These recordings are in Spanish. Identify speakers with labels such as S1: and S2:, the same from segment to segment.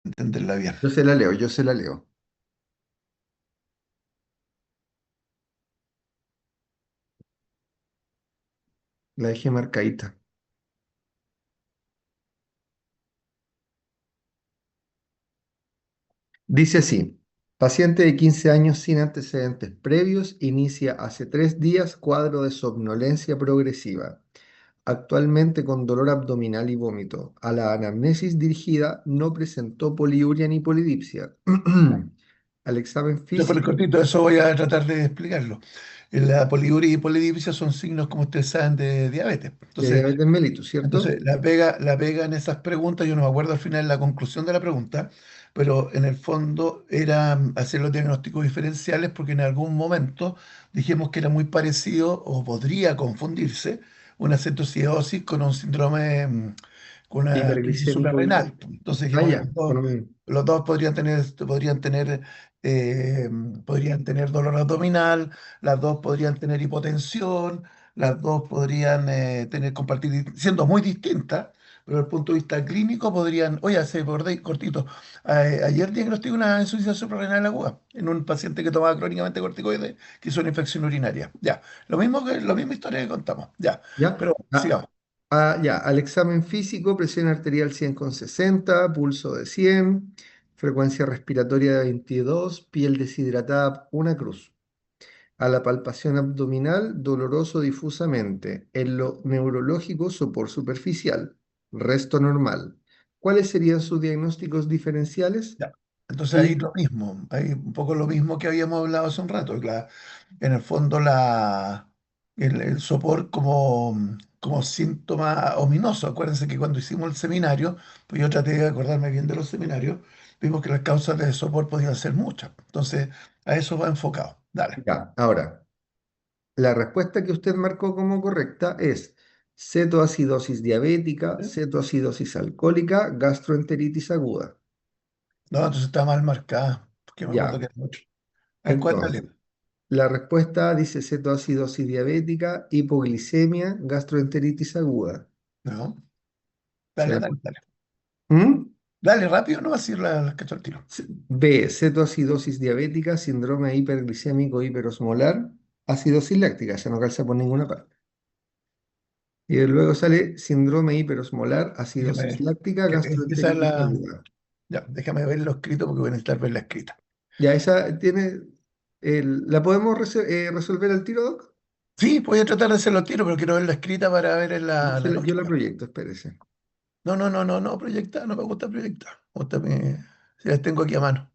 S1: entenderla bien.
S2: Yo se la leo, yo se la leo. La dejé marcadita. Dice así, paciente de 15 años sin antecedentes previos, inicia hace 3 días cuadro de somnolencia progresiva, actualmente con dolor abdominal y vómito. A la anamnesis dirigida no presentó poliuria ni polidipsia. Al examen
S1: Súper
S2: físico
S1: cortito, eso voy a tratar de explicarlo. La poliuria y polidipsia son signos, como ustedes saben, de diabetes.
S2: de
S1: Entonces,
S2: diabetes mellitus, ¿cierto?
S1: entonces la pega en esas preguntas, yo no me acuerdo al final la conclusión de la pregunta, pero en el fondo era hacer los diagnósticos diferenciales porque en algún momento dijimos que era muy parecido o podría confundirse una cetocidosis con un síndrome, con una crisis
S2: Hiperglicémico.
S1: suprarrenal. Entonces
S2: Ah,
S1: dijimos,
S2: ya, con un-
S1: los dos eh, podrían tener dolor abdominal, las dos podrían tener hipotensión, las dos podrían compartir, siendo muy distintas, pero desde el punto de vista clínico podrían, oye, se acordé cortito, ayer diagnostiqué una insuficiencia suprarrenal aguda en un paciente que tomaba crónicamente corticoides que hizo una infección urinaria. Ya, la misma historia que contamos, ya,
S2: ¿Ya?
S1: pero sigamos.
S2: Ya, al examen físico, presión arterial 100/60, pulso de 100, frecuencia respiratoria de 22, piel deshidratada, una cruz. A la palpación abdominal, doloroso difusamente. En lo neurológico, sopor superficial. Resto normal. ¿Cuáles serían sus diagnósticos diferenciales?
S1: Ya. Entonces ahí
S2: Y
S1: lo mismo, ahí un poco lo mismo que habíamos hablado hace un rato. En el fondo el sopor como síntoma ominoso. Acuérdense que cuando hicimos el seminario, pues yo traté de acordarme bien de los seminarios, vimos que las causas de sopor podían ser muchas. Entonces a eso va enfocado. Dale.
S2: ya, ahora, la respuesta que usted marcó como correcta es cetoacidosis diabética,
S1: ¿Sí?
S2: cetoacidosis alcohólica, gastroenteritis aguda.
S1: No, entonces está mal marcada, porque me acuerdo que
S2: Ya,
S1: era mucho. A ver, ¿cuál
S2: entonces,
S1: dale?
S2: la respuesta dice cetoacidosis diabética, hipoglicemia, gastroenteritis aguda.
S1: No,
S2: ¿Se
S1: dale,
S2: la...
S1: dale, dale.
S2: ¿Mm?
S1: Dale rápido, no así la cacho al tiro.
S2: B, cetoacidosis diabética, síndrome hiperglicémico hiperosmolar, acidosis láctica, se no calza por ninguna parte. Y luego sale síndrome hiperosmolar, acidosis
S1: Déjame,
S2: láctica,
S1: esa es
S2: gastroenteritis aguda.
S1: ya, déjame ver lo escrito porque voy a necesitar ver la escrita.
S2: Ya, esa tiene, ¿la podemos resolver al tiro, Doc?
S1: Sí, voy a tratar de hacerlo al tiro, pero quiero ver la escrita para ver la
S2: Yo la
S1: lógica.
S2: proyecto, espérese.
S1: No, no, no, no, no, proyectar, no me gusta proyectar. Si las tengo aquí a mano.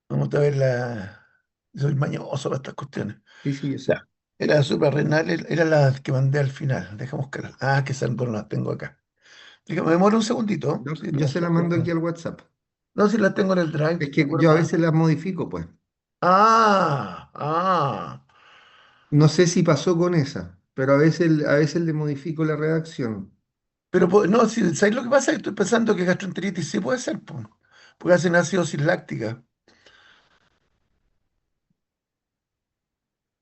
S1: Vamos a ver la. Soy mañoso para estas cuestiones.
S2: Sí, sí, yo sé.
S1: Ya. Era suprarrenal, era la que mandé al final. Dejamos que. Ah, que son, bueno, las tengo acá. Déjame, me demora un segundito.
S2: Doc,
S1: Sí,
S2: yo se la mando aquí al WhatsApp.
S1: no, si las tengo en el drive,
S2: Es
S1: ¿te
S2: que yo a
S1: acuerdas?
S2: veces las modifico, pues.
S1: Ah, ah.
S2: No sé si pasó con esa, pero a veces le modifico la redacción.
S1: Pero no, si, ¿sabes lo que pasa? Estoy pensando que gastroenteritis sí puede ser, po, porque hacen acidosis láctica.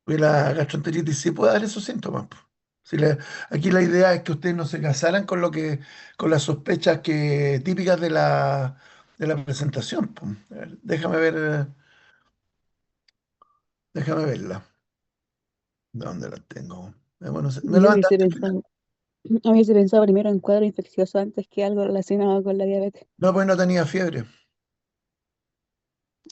S1: Porque la gastroenteritis sí puede dar esos síntomas, po. Si aquí la idea es que ustedes no se casaran con con las sospechas típicas de la presentación, po. A ver, déjame verla. ¿Dónde la tengo? Bueno, me
S3: Yo
S1: lo
S3: hubiese
S1: mandaste al final.
S3: pensado, hubiese pensado primero en cuadro infeccioso antes que algo relacionado con la diabetes.
S1: No, pues no tenía fiebre.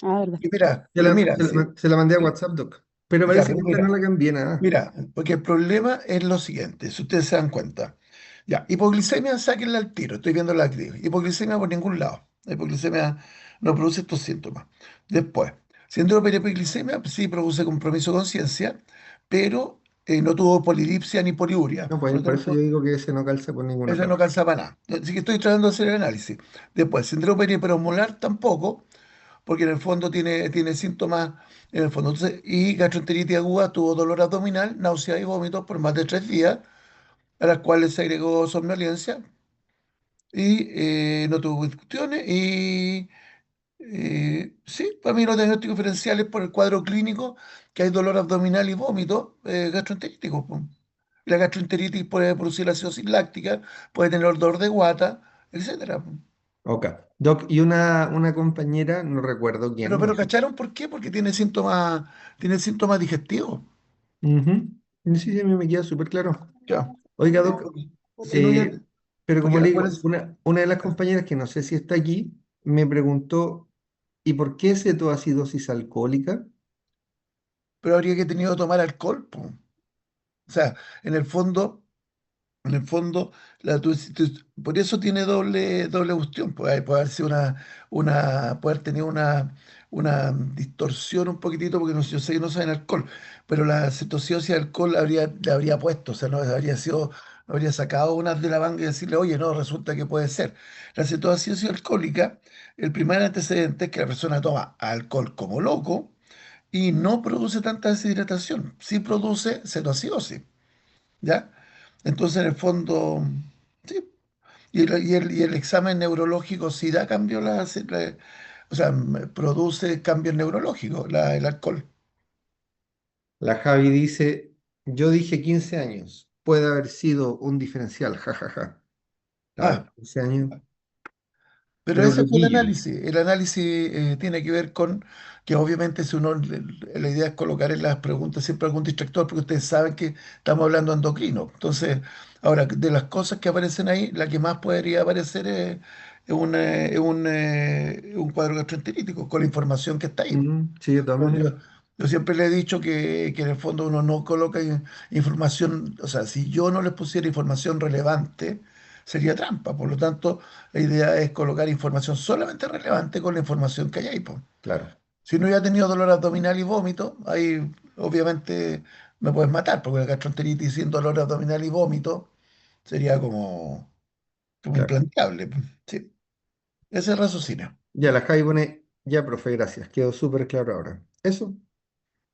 S3: Ah, verdad.
S1: Y mira,
S2: Se la,
S1: mira, sí,
S2: se la mandé a WhatsApp, Doc. Pero
S1: ya,
S2: parece
S1: pero
S2: que esta no
S1: mira.
S2: la cambié nada.
S1: Mira, porque el problema es lo siguiente, si ustedes se dan cuenta. Ya, hipoglicemia, sáquenla al tiro, estoy viendo la actividad. Hipoglicemia por ningún lado. La hipoglicemia no produce estos síntomas. Después, síndrome de hipoglicemia sí produce compromiso de conciencia, pero no tuvo polidipsia ni poliuria.
S2: No,
S1: Por
S2: pues
S1: lo
S2: por eso yo
S1: tanto,
S2: digo que ese no calza por ninguna
S1: eso no
S2: parte.
S1: calza para nada. Así que estoy tratando de hacer el análisis. Después, síndrome de hiperosmolar tampoco, porque en el fondo tiene síntomas, en el fondo. Entonces, y gastroenteritis aguda, tuvo dolor abdominal, náusea y vómitos por más de 3 días, a las cuales se agregó somnolencia y no tuvo cuestiones. Y sí, para mí los diagnósticos diferenciales por el cuadro clínico, que hay dolor abdominal y vómito gastroenterítico, po. La gastroenteritis puede producir la acidosis láctica, puede tener dolor de guata, etcétera.
S2: Ok. Doc, y una compañera, no recuerdo quién, no
S1: Pero
S2: sé.
S1: ¿cacharon por qué? Porque tiene síntomas digestivos.
S2: Ujú. Sí, sí, me queda súper claro.
S1: Ya.
S2: Oiga,
S1: Sí,
S2: Doc,
S1: si no, ya,
S2: pero
S1: porque
S2: como le digo,
S1: acuérdense,
S2: una de las compañeras que no sé si está aquí, me preguntó, ¿y por qué cetoacidosis alcohólica?
S1: pero habría que tenido que tomar alcohol, po. O sea, en el fondo. En el fondo, por eso tiene doble cuestión. Puede haber sido puede haber tenido una distorsión un poquitito, porque no, yo sé que no saben alcohol, pero la cetosis de alcohol le habría puesto, o sea, no habría sacado unas de la manga y decirle, oye, no, resulta que puede ser. La cetosis alcohólica, el primer antecedente es que la persona toma alcohol como loco y no produce tanta deshidratación, sí produce cetoacidosis. ¿Ya? Entonces, en el fondo, sí. Y el examen neurológico sí da cambio, o sea, produce cambios neurológicos, el alcohol.
S2: La Javi dice, yo dije 15 años, puede haber sido un diferencial, jajaja. Claro,
S1: Ah,
S2: 15 años,
S1: pero
S2: pero
S1: ese fue el
S2: loquillo.
S1: análisis. El análisis tiene que ver con que obviamente si uno, la idea es colocar en las preguntas siempre algún distractor, porque ustedes saben que estamos hablando de endocrino. Entonces, ahora, de las cosas que aparecen ahí, la que más podría aparecer es un cuadro gastroenterítico, con la información que está ahí.
S2: Sí, de todas
S1: Yo,
S2: maneras.
S1: yo- yo siempre le he dicho que en el fondo uno no coloca información, o sea, si yo no les pusiera información relevante, sería trampa. Por lo tanto, la idea es colocar información solamente relevante con la información que hay ahí, po.
S2: Claro,
S1: Si no hubiera tenido dolor abdominal y vómito, ahí obviamente me puedes matar, porque la gastroenteritis sin dolor abdominal y vómito sería como
S2: claro.
S1: implanteable, po. Sí, ese es el raciocinio.
S2: Ya la Javi pone, ya, profe, gracias, quedó súper claro ahora. Eso.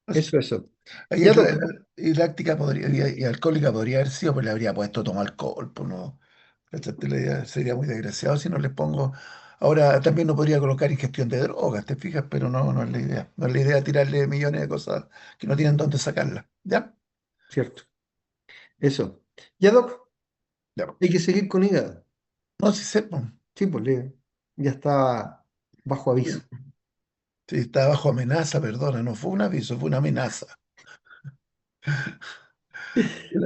S1: Ahí
S2: Ya
S1: es
S2: toca.
S1: y láctica podría, y alcohólica podría haber sido, pues le habría puesto tomar alcohol, pues no. ¿Cachaste? La idea sería muy desgraciado si no les pongo. Ahora también no podría colocar ingestión de drogas, ¿te fijas? Pero no, no es la idea. No es la idea tirarle millones de cosas que no tienen dónde sacarlas. ¿Ya?
S2: Cierto. Eso. Ya, Doc,
S1: Ya.
S2: hay que seguir con hígado.
S1: No, sí sé, pues.
S2: Sí, pues ya está bajo aviso.
S1: Sí, está bajo amenaza, perdona, no fue un aviso, fue una amenaza.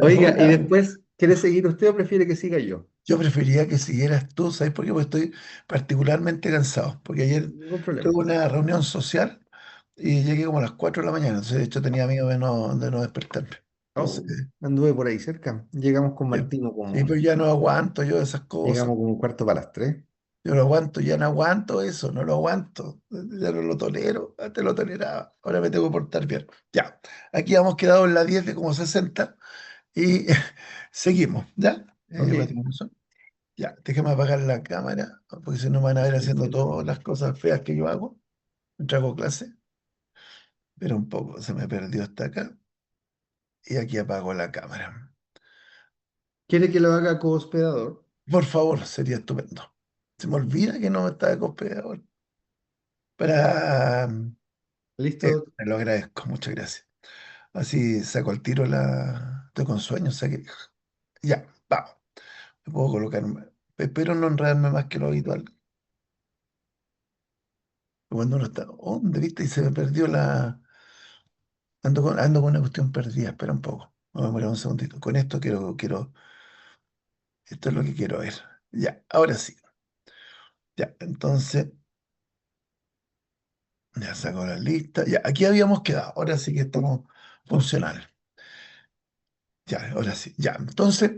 S2: Oiga, y
S1: Una-
S2: después, ¿quiere seguir usted o prefiere que siga yo?
S1: Yo preferiría que siguieras tú, ¿sabes por qué? Porque estoy particularmente cansado, porque ayer
S2: Ningún
S1: tuve
S2: problema.
S1: una reunión social y llegué como a las 4 de la mañana, entonces de hecho tenía miedo de no despertarme. Entonces,
S2: Oh, anduve por ahí cerca. Llegamos con
S1: sí,
S2: Martino
S1: sí, pero ya no aguanto yo esas cosas.
S2: llegamos como un cuarto para las 3.
S1: Yo no aguanto, ya no aguanto eso, no lo aguanto. Ya no lo tolero, antes lo toleraba, ahora me tengo que portar bien. Ya, aquí hemos quedado en la 10 de como 60 y seguimos, ¿ya?
S2: Ok.
S1: Espérate un minuto. Ya, déjame apagar la cámara, porque si no me van a ver haciendo todas las cosas feas que yo hago. Mientras hago clase, pero un poco se me perdió hasta acá y aquí apago la cámara.
S2: ¿Quiere que lo haga co-hospedador?
S1: Por favor, sería estupendo. Se me olvida que no está de copiador. Para...
S2: ¿Listo?
S1: Me lo agradezco, muchas gracias. Así saco el tiro Estoy con sueño, o sea que... Ya, vamos. Me puedo colocar... Espero no enredarme más que lo habitual. Cuando uno está... ¿Dónde viste? Y se me perdió la... ando con una cuestión perdida. Espera un poco. Vamos a demorar un segundito. Con esto quiero... Esto es lo que quiero ver. Ya, ahora sí. Ya, entonces... Ya saco la lista. Ya, aquí habíamos quedado. Ahora sí que estamos funcionales. Ya, ahora sí. Ya, entonces,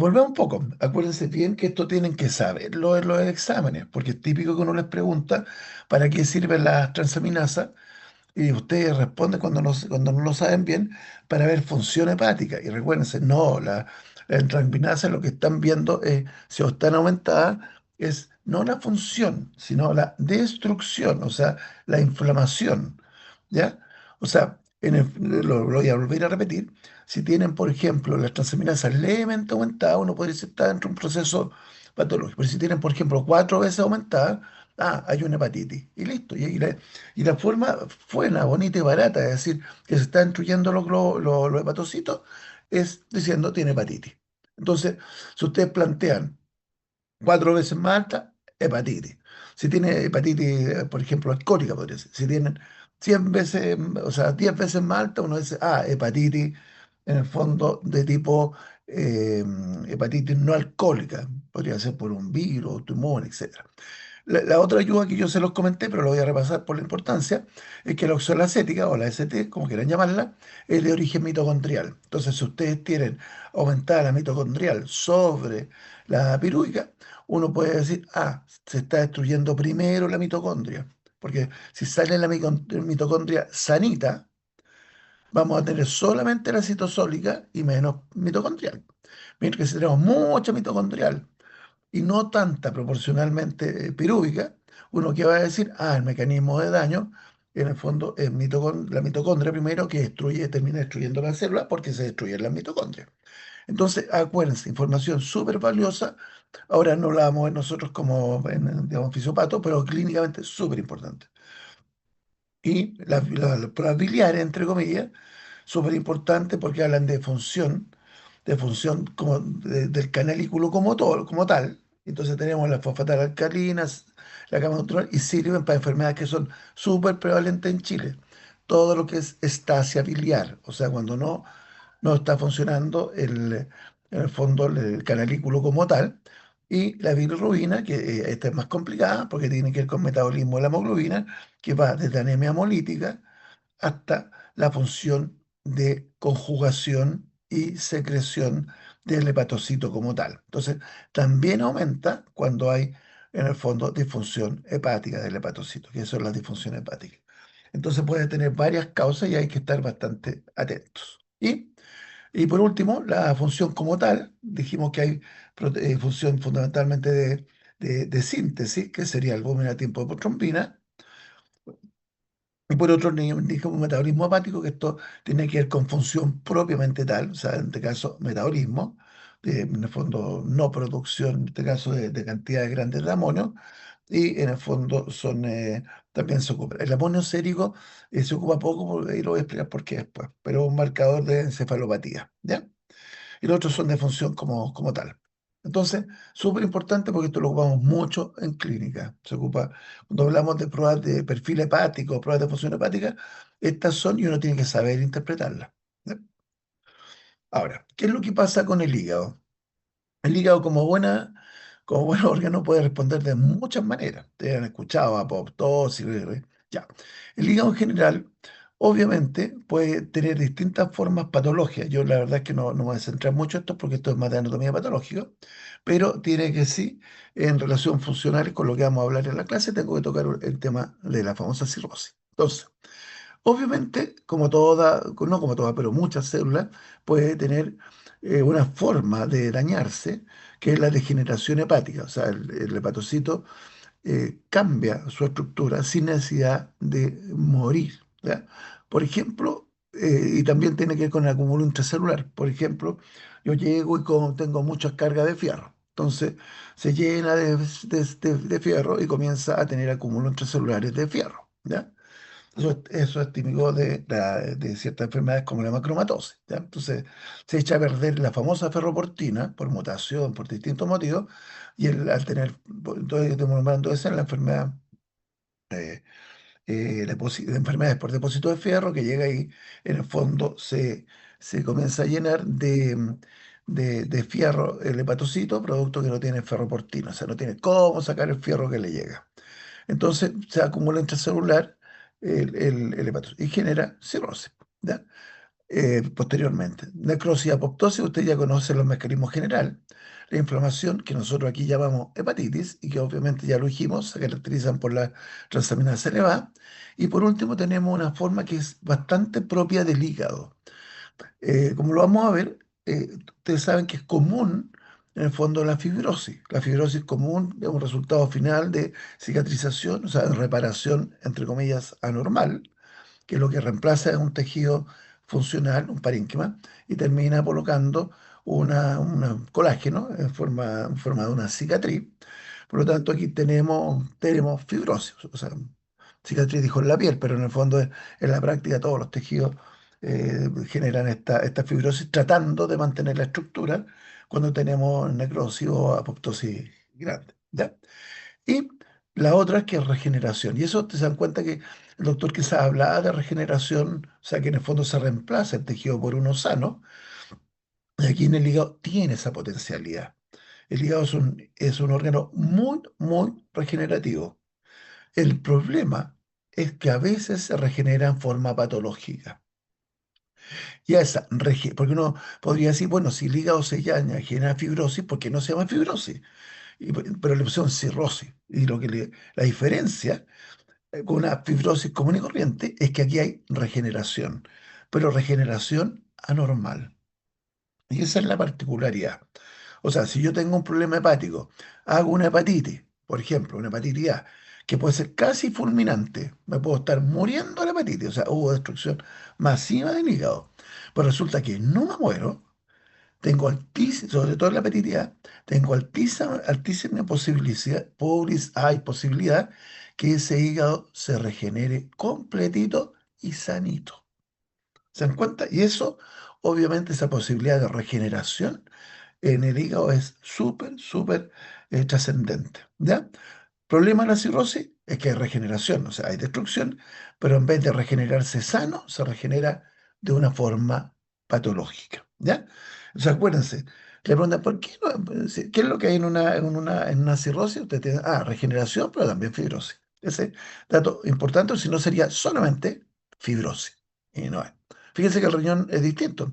S1: volvemos un poco. Acuérdense bien que esto tienen que saberlo en los exámenes, porque es típico que uno les pregunta para qué sirven las transaminasas y ustedes responden cuando no lo saben bien para ver función hepática. Y recuérdense, no, la tranquilidad lo que están viendo es, si están aumentadas, es no la función, sino la destrucción, o sea, la inflamación. ¿Ya? O sea, lo voy a volver a repetir. Si tienen, por ejemplo, las transaminasas levemente aumentadas, uno podría decir que está dentro de un proceso patológico. Pero si tienen, por ejemplo, 4 veces aumentadas, hay una hepatitis. Y listo. Y la forma buena, bonita y barata, es decir, que se están destruyendo los hepatocitos, es diciendo tiene hepatitis. Entonces, si ustedes plantean 4 veces más alta, hepatitis. Si tiene hepatitis, por ejemplo, alcohólica, podría ser. Si tienen 100 veces, o sea, 10 veces más alta, uno dice, ah, hepatitis, en el fondo, de tipo eh, hepatitis no alcohólica. Podría ser por un virus, tumor, etcétera. La otra ayuda que yo se los comenté, pero lo voy a repasar por la importancia, es que la oxalacética o la ST, como quieran llamarla, es de origen mitocondrial. Entonces, si ustedes tienen aumentada la mitocondrial sobre la pirúvica, uno puede decir, ah, se está destruyendo primero la mitocondria. Porque si sale la mitocondria sanita, vamos a tener solamente la citosólica y menos mitocondrial. Mientras que si tenemos mucha mitocondrial y no tanta proporcionalmente pirúvica, uno que va a decir, ah, el mecanismo de daño, en el fondo es la mitocondria primero que destruye, termina destruyendo la célula porque se destruyen las mitocondrias. Entonces, acuérdense, información súper valiosa. Ahora no la vamos a ver nosotros como, digamos, fisiopato, pero clínicamente súper importante. Y las pruebas biliares, entre comillas, súper importante porque hablan de función como del canalículo como tal. Entonces tenemos las fosfatasa alcalinas, la cama neuronal y sirven para enfermedades que son súper prevalentes en Chile. Todo lo que es estasia biliar, o sea, cuando no está funcionando en el fondo el canalículo como tal. Y la bilirrubina, que esta es más complicada porque tiene que ver con metabolismo de la hemoglobina, que va desde anemia hemolítica hasta la función de conjugación y secreción del hepatocito como tal. Entonces, también aumenta cuando hay, en el fondo, disfunción hepática del hepatocito, que son las disfunciones hepáticas. Entonces puede tener varias causas y hay que estar bastante atentos. Y por último, la función como tal, dijimos que hay función fundamentalmente de síntesis, que sería albúmina a tiempo de protrombina, y por otro, dijimos metabolismo hepático, que esto tiene que ver con función propiamente tal, o sea, en este caso, metabolismo, en el fondo, no producción, en este caso, de cantidades grandes de amonio, y en el fondo también se ocupa. El amonio sérico se ocupa poco, y lo voy a explicar por qué después, pero es un marcador de encefalopatía, ¿ya? Y los otros son de función como tal. Entonces, súper importante porque esto lo ocupamos mucho en clínica. Se ocupa, cuando hablamos de pruebas de perfil hepático, pruebas de función hepática, estas son y uno tiene que saber interpretarlas. ¿Ya? Ahora, ¿qué es lo que pasa con el hígado? El hígado como buen órgano puede responder de muchas maneras. Ustedes han escuchado apoptosis, ya. El hígado en general, obviamente, puede tener distintas formas patológicas. Yo la verdad es que no me voy a centrar mucho en esto porque esto es más de anatomía patológica, pero tiene que sí, en relación funcional con lo que vamos a hablar en la clase, tengo que tocar el tema de la famosa cirrosis. Entonces, obviamente, no como toda, pero muchas células puede tener una forma de dañarse, que es la degeneración hepática. O sea, el hepatocito cambia su estructura sin necesidad de morir. ¿Ya? Por ejemplo, y también tiene que ver con el acúmulo intracelular. Por ejemplo, yo llego y tengo muchas cargas de fierro. Entonces se llena de fierro y comienza a tener acúmulos intracelulares de fierro. ¿Ya? Eso es típico de ciertas enfermedades como la macromatosis, ¿ya? Entonces se echa a perder la famosa ferroportina por mutación, por distintos motivos, y al tener, entonces estamos nombrando esa es la enfermedad eh, de enfermedades por depósito de fierro, que llega y en el fondo se comienza a llenar de fierro el hepatocito, producto que no tiene ferroportina, o sea, no tiene cómo sacar el fierro que le llega. Entonces se acumula intracelular el hepatocito y genera cirrosis, ¿ya? Posteriormente. Necrosis y apoptosis, usted ya conoce los mecanismos generales. La inflamación, que nosotros aquí llamamos hepatitis, y que obviamente ya lo dijimos, se caracterizan por la transaminasa elevada. Y por último tenemos una forma que es bastante propia del hígado. Como lo vamos a ver, ustedes saben que es común, en el fondo, la fibrosis. La fibrosis común es un resultado final de cicatrización, o sea, de reparación, entre comillas, anormal, que es lo que reemplaza un tejido funcional, un parénquima, y termina colocando un colágeno en forma de una cicatriz. Por lo tanto, aquí tenemos fibrosis, o sea, cicatriz dijo en la piel, pero en el fondo en la práctica todos los tejidos generan esta fibrosis tratando de mantener la estructura cuando tenemos necrosis o apoptosis grande, ¿ya? Y la otra es que es regeneración. Y eso te se dan cuenta que el doctor quizás hablaba de regeneración, o sea, que en el fondo se reemplaza el tejido por uno sano, y aquí en el hígado tiene esa potencialidad. El hígado es un órgano muy, muy regenerativo. El problema es que a veces se regenera en forma patológica. Y porque uno podría decir, bueno, si el hígado se llama, genera fibrosis, ¿por qué no se llama fibrosis? Pero le pusieron cirrosis. Y la diferencia con una fibrosis común y corriente es que aquí hay regeneración, pero regeneración anormal. Y esa es la particularidad. O sea, si yo tengo un problema hepático, hago una hepatitis, por ejemplo, una hepatitis A, que puede ser casi fulminante, me puedo estar muriendo de la hepatitis, o sea, hubo destrucción masiva del hígado. Pues resulta que no me muero, tengo altísima, sobre todo en la hepatitis A, tengo altísima hay posibilidad que ese hígado se regenere completito y sanito. ¿Se dan cuenta? Y eso, obviamente, esa posibilidad de regeneración en el hígado es súper, súper trascendente. ¿Ya? Problema de la cirrosis es que hay regeneración, o sea, hay destrucción, pero en vez de regenerarse sano, se regenera de una forma patológica. ¿Ya? O sea, acuérdense, le preguntan, ¿por qué no? ¿Qué es lo que hay en una cirrosis? Usted tiene, regeneración, pero también fibrosis. Ese dato importante, si no sería solamente fibrosis. Y no es. Fíjense que el riñón es distinto.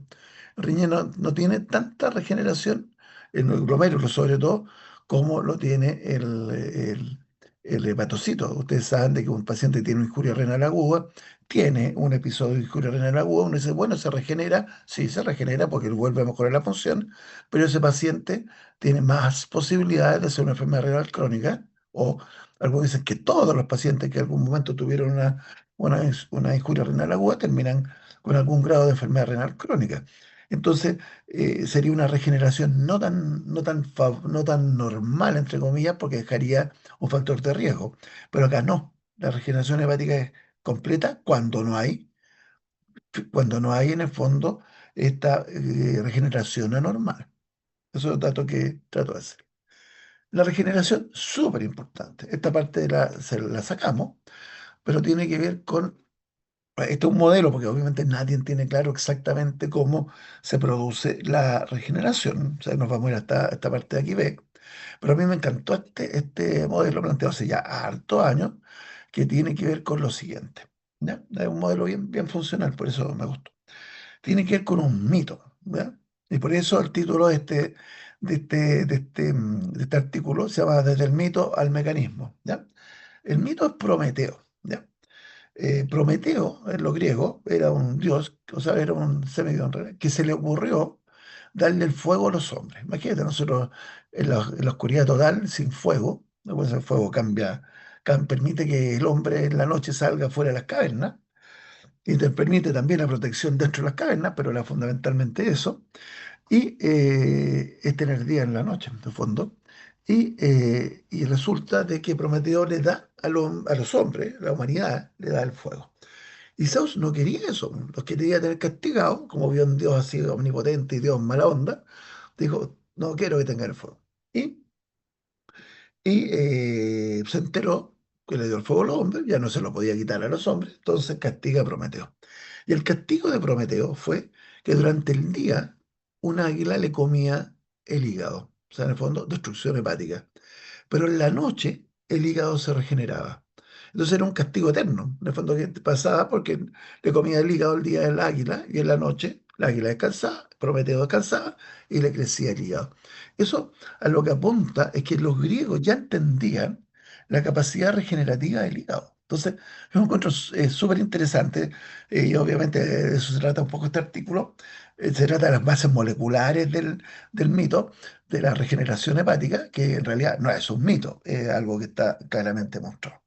S1: El riñón no tiene tanta regeneración, en el glomérulo sobre todo, como lo tiene el hepatocito. Ustedes saben de que un paciente que tiene una injuria renal aguda, tiene un episodio de injuria renal aguda, uno dice, bueno, se regenera, sí, se regenera porque él vuelve a mejorar la función, pero ese paciente tiene más posibilidades de ser una enfermedad renal crónica, o algunos dicen que todos los pacientes que en algún momento tuvieron una injuria renal aguda terminan con algún grado de enfermedad renal crónica. Entonces, sería una regeneración no tan normal, entre comillas, porque dejaría un factor de riesgo. Pero acá no. La regeneración hepática es completa cuando no hay en el fondo esta regeneración anormal. Eso es el dato que trato de hacer. La regeneración, súper importante. Esta parte se la sacamos, pero tiene que ver con este es un modelo, porque obviamente nadie tiene claro exactamente cómo se produce la regeneración. O sea, nos vamos a ir hasta esta parte de aquí, ve. Pero a mí me encantó este modelo planteado hace ya hartos años, que tiene que ver con lo siguiente. ¿Ya? Es un modelo bien, bien funcional, por eso me gustó. Tiene que ver con un mito, ¿ya? Y por eso el título de este artículo se llama Desde el mito al mecanismo, ¿ya? El mito es Prometeo, ¿ya? Prometeo, en lo griego, era un dios, o sea, era un semidios en realidad, que se le ocurrió darle el fuego a los hombres. Imagínate, nosotros en la oscuridad total, sin fuego, ¿no? Pues el fuego permite que el hombre en la noche salga fuera de las cavernas y te permite también la protección dentro de las cavernas, pero era fundamentalmente eso. Y es tener día en la noche, en el fondo. Y resulta de que Prometeo le da a los hombres, a la humanidad, le da el fuego. Y Zeus no quería eso, los quería tener castigados, como vio un Dios así omnipotente y Dios mala onda, dijo, no quiero que tengan el fuego. Y se enteró que le dio el fuego a los hombres, ya no se lo podía quitar a los hombres, entonces castiga a Prometeo. Y el castigo de Prometeo fue que durante el día un águila le comía el hígado, o sea, en el fondo, destrucción hepática. Pero en la noche el hígado se regeneraba. Entonces era un castigo eterno, en el fondo que pasaba porque le comía el hígado el día del águila y en la noche el águila descansaba, Prometeo descansaba y le crecía el hígado. Eso a lo que apunta es que los griegos ya entendían la capacidad regenerativa del hígado. Entonces, yo me encuentro súper interesante, y obviamente de eso se trata un poco este artículo. Se trata de las bases moleculares del mito de la regeneración hepática, que en realidad no es un mito, es algo que está claramente mostrado.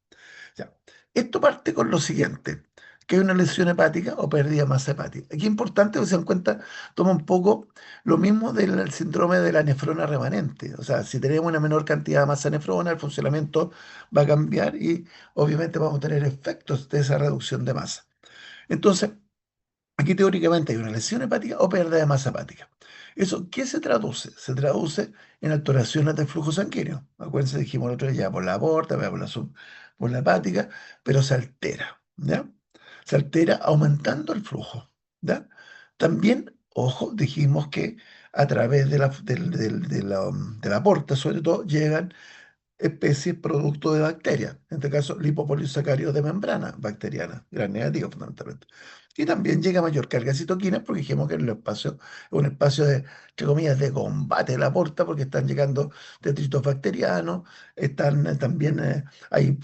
S1: Ya. Esto parte con lo siguiente, que hay una lesión hepática o pérdida de masa hepática. Aquí es importante que se den cuenta, toma un poco lo mismo del síndrome de la nefrona remanente. O sea, si tenemos una menor cantidad de masa nefrona, el funcionamiento va a cambiar y obviamente vamos a tener efectos de esa reducción de masa. Entonces, Aquí teóricamente hay una lesión hepática o pérdida de masa hepática. ¿Eso qué se traduce? Se traduce en alteraciones del flujo sanguíneo. Acuérdense, dijimos el otro día por la aorta, por la hepática, pero se altera, ¿ya? Se altera aumentando el flujo, ¿ya? También, ojo, dijimos que a través de la aorta, sobre todo, llegan especies producto de bacterias, en este caso lipopolisacáridos de membrana bacteriana, gran negativo fundamentalmente. Y también llega mayor carga de citoquinas porque dijimos que es un espacio de, entre comillas, de combate de la porta porque están llegando detritos bacterianos, también hay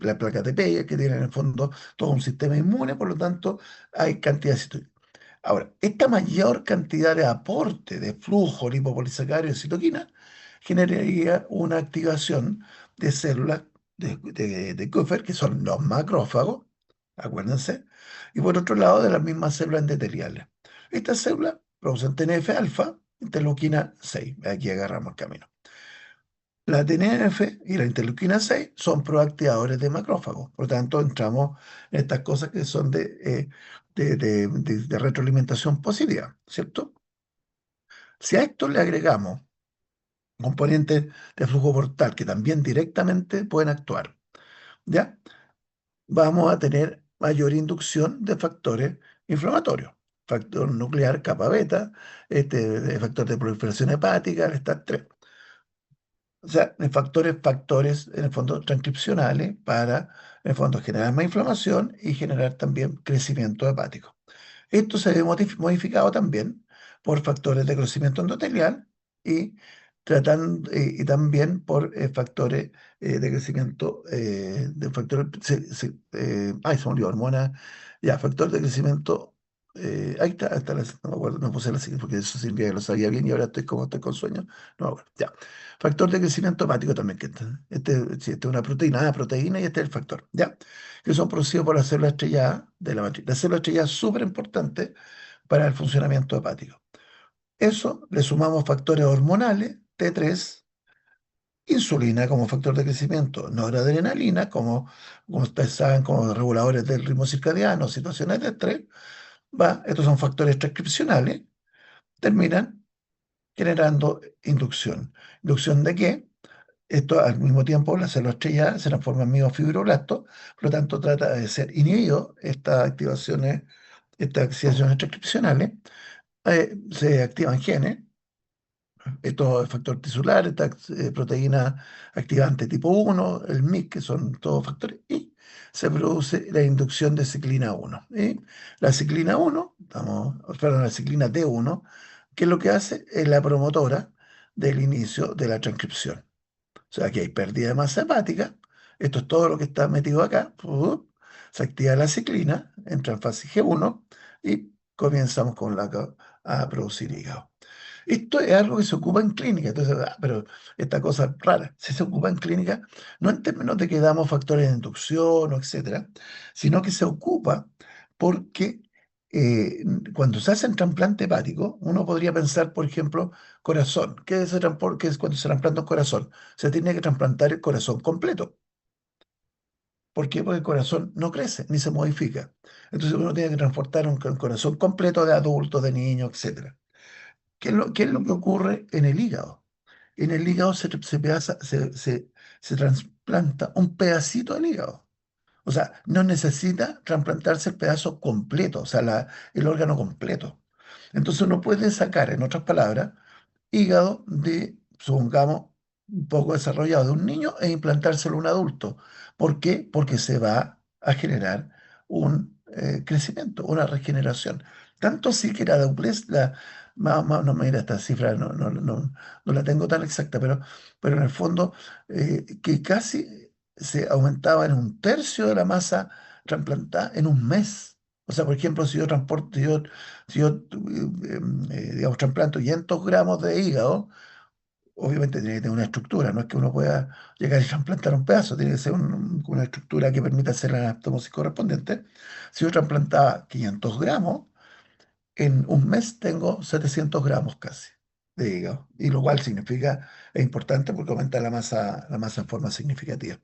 S1: las placas de Peyer's que tienen en el fondo todo un sistema inmune, por lo tanto hay cantidad de citoquinas. Ahora, esta mayor cantidad de aporte de flujo lipopolisacárido y citoquina generaría una activación de células de Kupffer, que son los macrófagos, acuérdense, y por otro lado de las mismas células endoteliales. Estas células producen TNF-alfa, interleuquina 6. Aquí agarramos el camino. La TNF y la interleuquina 6 son proactivadores de macrófagos, por lo tanto entramos en estas cosas que son de retroalimentación positiva, ¿cierto? Si a esto le agregamos componentes de flujo portal que también directamente pueden actuar, ¿ya? Vamos a tener mayor inducción de factores inflamatorios. Factor nuclear kappa beta, factor de proliferación hepática, el STAT3. O sea, factores en el fondo transcripcionales para, en el fondo, generar más inflamación y generar también crecimiento hepático. Esto se ve modificado también por factores de crecimiento endotelial y, y también por factores de crecimiento, de factores, ay, se me olvidó, hormona, ya, factor de crecimiento, ahí está no me acuerdo, no puse la sigla porque eso significa que lo sabía bien y ahora estoy con sueño, no me acuerdo, ya. Factor de crecimiento hepático también, que sí, este es una proteína y este es el factor, ¿ya? Que son producidos por las células estrelladas de la matriz. Las células estrelladas es súper importante para el funcionamiento hepático. Eso le sumamos factores hormonales, T3, insulina como factor de crecimiento, noradrenalina como ustedes saben, como reguladores del ritmo circadiano, situaciones de estrés, estos son factores transcripcionales, terminan generando inducción. ¿Inducción de qué? Esto al mismo tiempo, las células estrelladas se transforman en miofibroblastos, por lo tanto trata de ser inhibido estas activaciones transcripcionales, se activan genes, esto es factor tisular, esta proteína activante tipo 1, el MYC, que son todos factores, y se produce la inducción de ciclina 1. Y la ciclina 1, perdón, la ciclina D1, que es lo que hace es la promotora del inicio de la transcripción. O sea, que hay pérdida de masa hepática. Esto es todo lo que está metido acá. Se activa la ciclina, entra en fase G1 y comenzamos a producir hígado. Esto es algo que se ocupa en clínica. Entonces, pero esta cosa es rara. Si se ocupa en clínica, no en términos de que damos factores de inducción o etcétera, sino que se ocupa porque cuando se hace un trasplante hepático, uno podría pensar, por ejemplo, corazón. ¿Qué es cuando se trasplanta un corazón? Se tiene que trasplantar el corazón completo. ¿Por qué? Porque el corazón no crece ni se modifica. Entonces uno tiene que transportar un corazón completo de adultos, de niños, etcétera. ¿Qué es lo que ocurre en el hígado? En el hígado se trasplanta un pedacito del hígado. O sea, no necesita trasplantarse el pedazo completo, o sea, el órgano completo. Entonces uno puede sacar, en otras palabras, hígado de, supongamos, un poco desarrollado de un niño e implantárselo a un adulto. ¿Por qué? Porque se va a generar un crecimiento, una regeneración. Tanto así que la doblez, no me mira esta cifra, no la tengo tan exacta, pero en el fondo que casi se aumentaba en un tercio de la masa trasplantada en un mes. O sea, por ejemplo, si yo digamos, trasplanto 500 gramos de hígado, obviamente tiene que tener una estructura, no es que uno pueda llegar y trasplantar un pedazo, tiene que ser una estructura que permita hacer la anastomosis correspondiente. Si yo trasplantaba 500 gramos, en un mes tengo 700 gramos casi de hígado, y lo cual significa, es importante porque aumenta la masa en forma significativa.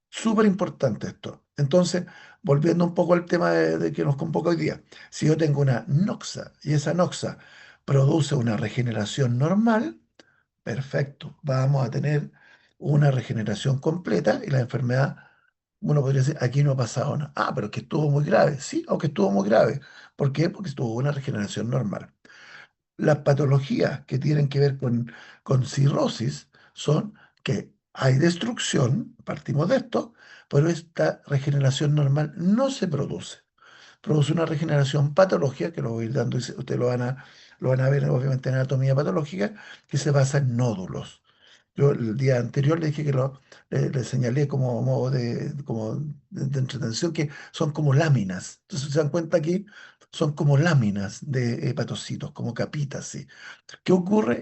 S1: Súper importante esto. Entonces, volviendo un poco al tema de que nos convoca hoy día, si yo tengo una noxa y esa noxa produce una regeneración normal, perfecto, vamos a tener una regeneración completa y la enfermedad, uno podría decir, aquí no ha pasado nada. Ah, pero es que estuvo muy grave. Sí, aunque estuvo muy grave. ¿Por qué? Porque tuvo una regeneración normal. Las patologías que tienen que ver con cirrosis son que hay destrucción, partimos de esto, pero esta regeneración normal no se produce. Produce una regeneración patológica, que lo voy a ir dando, y ustedes lo van a ver obviamente en anatomía patológica, que se basa en nódulos. Yo el día anterior le dije que le señalé como modo de entretención que son como láminas. Entonces se dan cuenta aquí, son como láminas de hepatocitos, como capitas, ¿sí? ¿Qué ocurre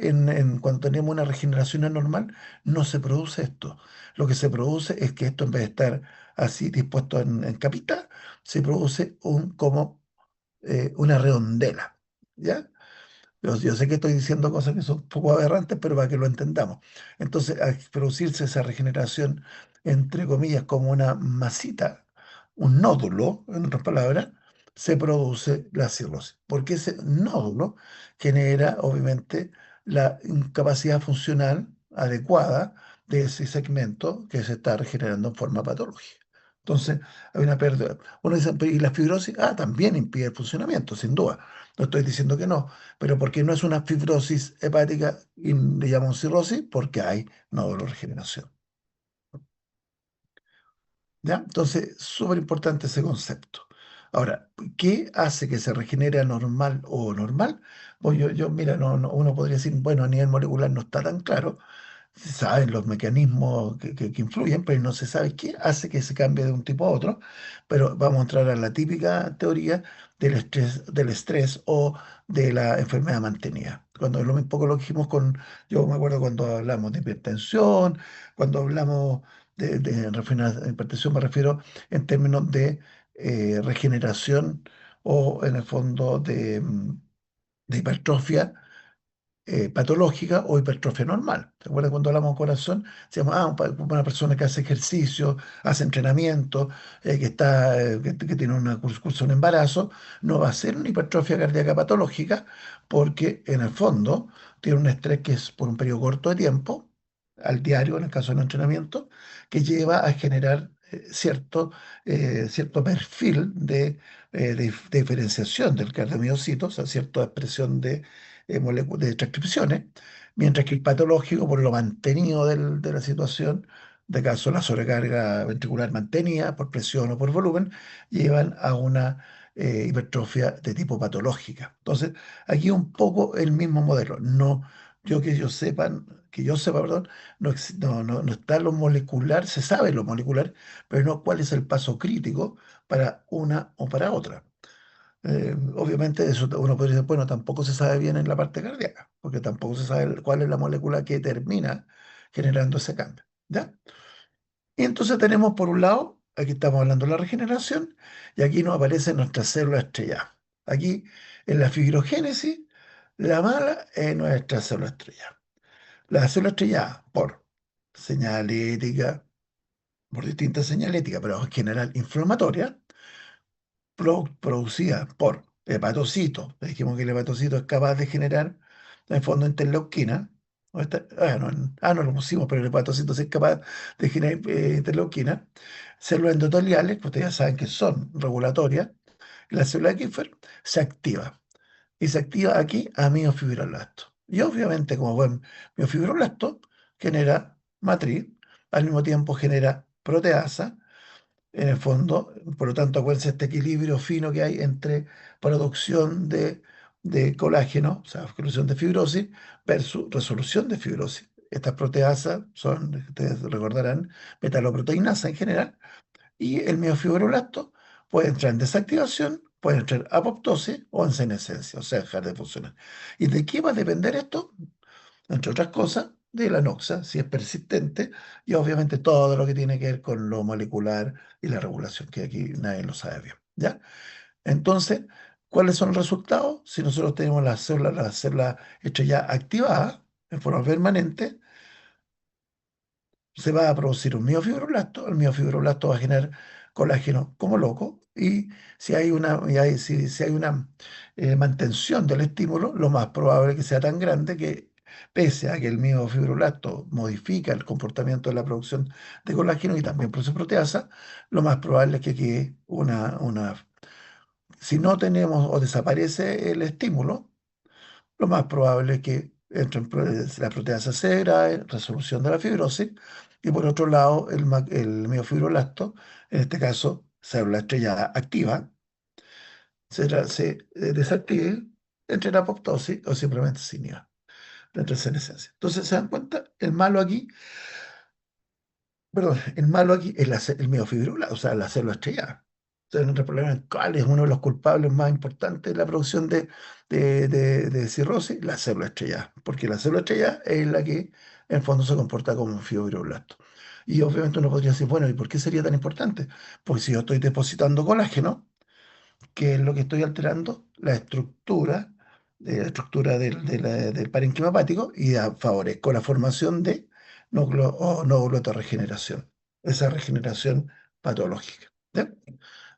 S1: cuando tenemos una regeneración anormal? No se produce esto. Lo que se produce es que esto, en vez de estar así dispuesto en capitas, se produce como una redondela. ¿Ya? Yo sé que estoy diciendo cosas que son un poco aberrantes, pero para que lo entendamos. Entonces, al producirse esa regeneración, entre comillas, como una masita, un nódulo, en otras palabras, se produce la cirrosis. Porque ese nódulo genera, obviamente, la incapacidad funcional adecuada de ese segmento que se está regenerando en forma patológica. Entonces, hay una pérdida. Uno dice, ¿y la fibrosis? Ah, también impide el funcionamiento, sin duda. No estoy diciendo que no, pero porque no es una fibrosis hepática y le llamamos cirrosis, porque hay nódulo de regeneración. ¿Ya? Entonces, súper importante ese concepto. Ahora, ¿qué hace que se regenere anormal o normal? Pues mira, uno podría decir, bueno, a nivel molecular no está tan claro, se saben los mecanismos que influyen, pero no se sabe qué hace que se cambie de un tipo a otro. Pero vamos a entrar a la típica teoría del estrés o de la enfermedad mantenida. Cuando un poco lo dijimos yo me acuerdo cuando hablamos de hipertensión, cuando hablamos hipertensión, me refiero en términos de regeneración o en el fondo de hipertrofia patológica o hipertrofia normal. ¿Se acuerdan cuando hablamos de corazón? Decíamos, una persona que hace ejercicio, hace entrenamiento, que tiene una curso de un embarazo, no va a ser una hipertrofia cardíaca patológica porque en el fondo tiene un estrés que es por un periodo corto de tiempo, al diario en el caso del entrenamiento, que lleva a generar cierto perfil de diferenciación del cardiomiocito, o sea, cierta expresión de transcripciones, mientras que el patológico, por lo mantenido de la situación, de caso la sobrecarga ventricular mantenida por presión o por volumen, llevan a una hipertrofia de tipo patológica. Entonces, aquí un poco el mismo modelo. No, que yo sepa, perdón, no está lo molecular, se sabe lo molecular, pero no cuál es el paso crítico para una o para otra. Obviamente eso uno podría decir, bueno, tampoco se sabe bien en la parte cardíaca, porque tampoco se sabe cuál es la molécula que termina generando ese cambio, ¿ya? Y entonces tenemos por un lado, aquí estamos hablando de la regeneración, y aquí nos aparecen nuestras células estrelladas. Aquí en la fibrogénesis, la mala es nuestra célula estrellada. La célula estrellada por señalética, por distintas señaléticas, pero en general inflamatoria, producida por hepatocitos. Dijimos que el hepatocito es capaz de generar, en el fondo, interleuquina. No lo pusimos, pero el hepatocito sí es capaz de generar interleuquina. Células endoteliales, que ustedes ya saben que son regulatorias. Y la célula de Kiefer se activa. Y se activa aquí a miofibroblasto. Y obviamente, como buen miofibroblasto, genera matriz, al mismo tiempo genera proteasa, en el fondo. Por lo tanto, acuérdense este equilibrio fino que hay entre producción de colágeno, o sea, resolución de fibrosis, versus resolución de fibrosis. Estas proteasas son, ustedes recordarán, metaloproteinasa en general, y el miofibroblasto puede entrar en desactivación, puede entrar en apoptosis o en senescencia, o sea, dejar de funcionar. ¿Y de qué va a depender esto? Entre otras cosas, de la noxa, si es persistente, y obviamente todo lo que tiene que ver con lo molecular y la regulación, que aquí nadie lo sabe bien, ¿ya? Entonces, ¿cuáles son los resultados? Si nosotros tenemos las células estrella activadas en forma permanente, se va a producir un miofibroblasto, el miofibroblasto va a generar colágeno como loco, y si hay una mantención del estímulo, lo más probable es que sea tan grande que, pese a que el miofibroblasto modifica el comportamiento de la producción de colágeno y también produce proteasa, lo más probable es que quede si no tenemos o desaparece el estímulo, lo más probable es que entre la proteasa C degrade, resolución de la fibrosis, y por otro lado, el miofibroblasto, en este caso, célula estrellada activa, se desactive, entre en apoptosis o simplemente se inhiba, entra en senescencia. Entonces, ¿se dan cuenta? El malo aquí es el miofibroblasto, o sea, la célula estrellada. O sea, nuestro problema es cuál es uno de los culpables más importantes de la producción de cirrosis, la célula estrellada. Porque la célula estrellada es la que en el fondo se comporta como un fibroblasto. Y obviamente uno podría decir, bueno, ¿y por qué sería tan importante? Porque si yo estoy depositando colágeno, ¿qué es lo que estoy alterando? La estructura del parénquima hepático, y favorezco la formación de núcleo o nódulos de regeneración, esa regeneración patológica. ¿Ya?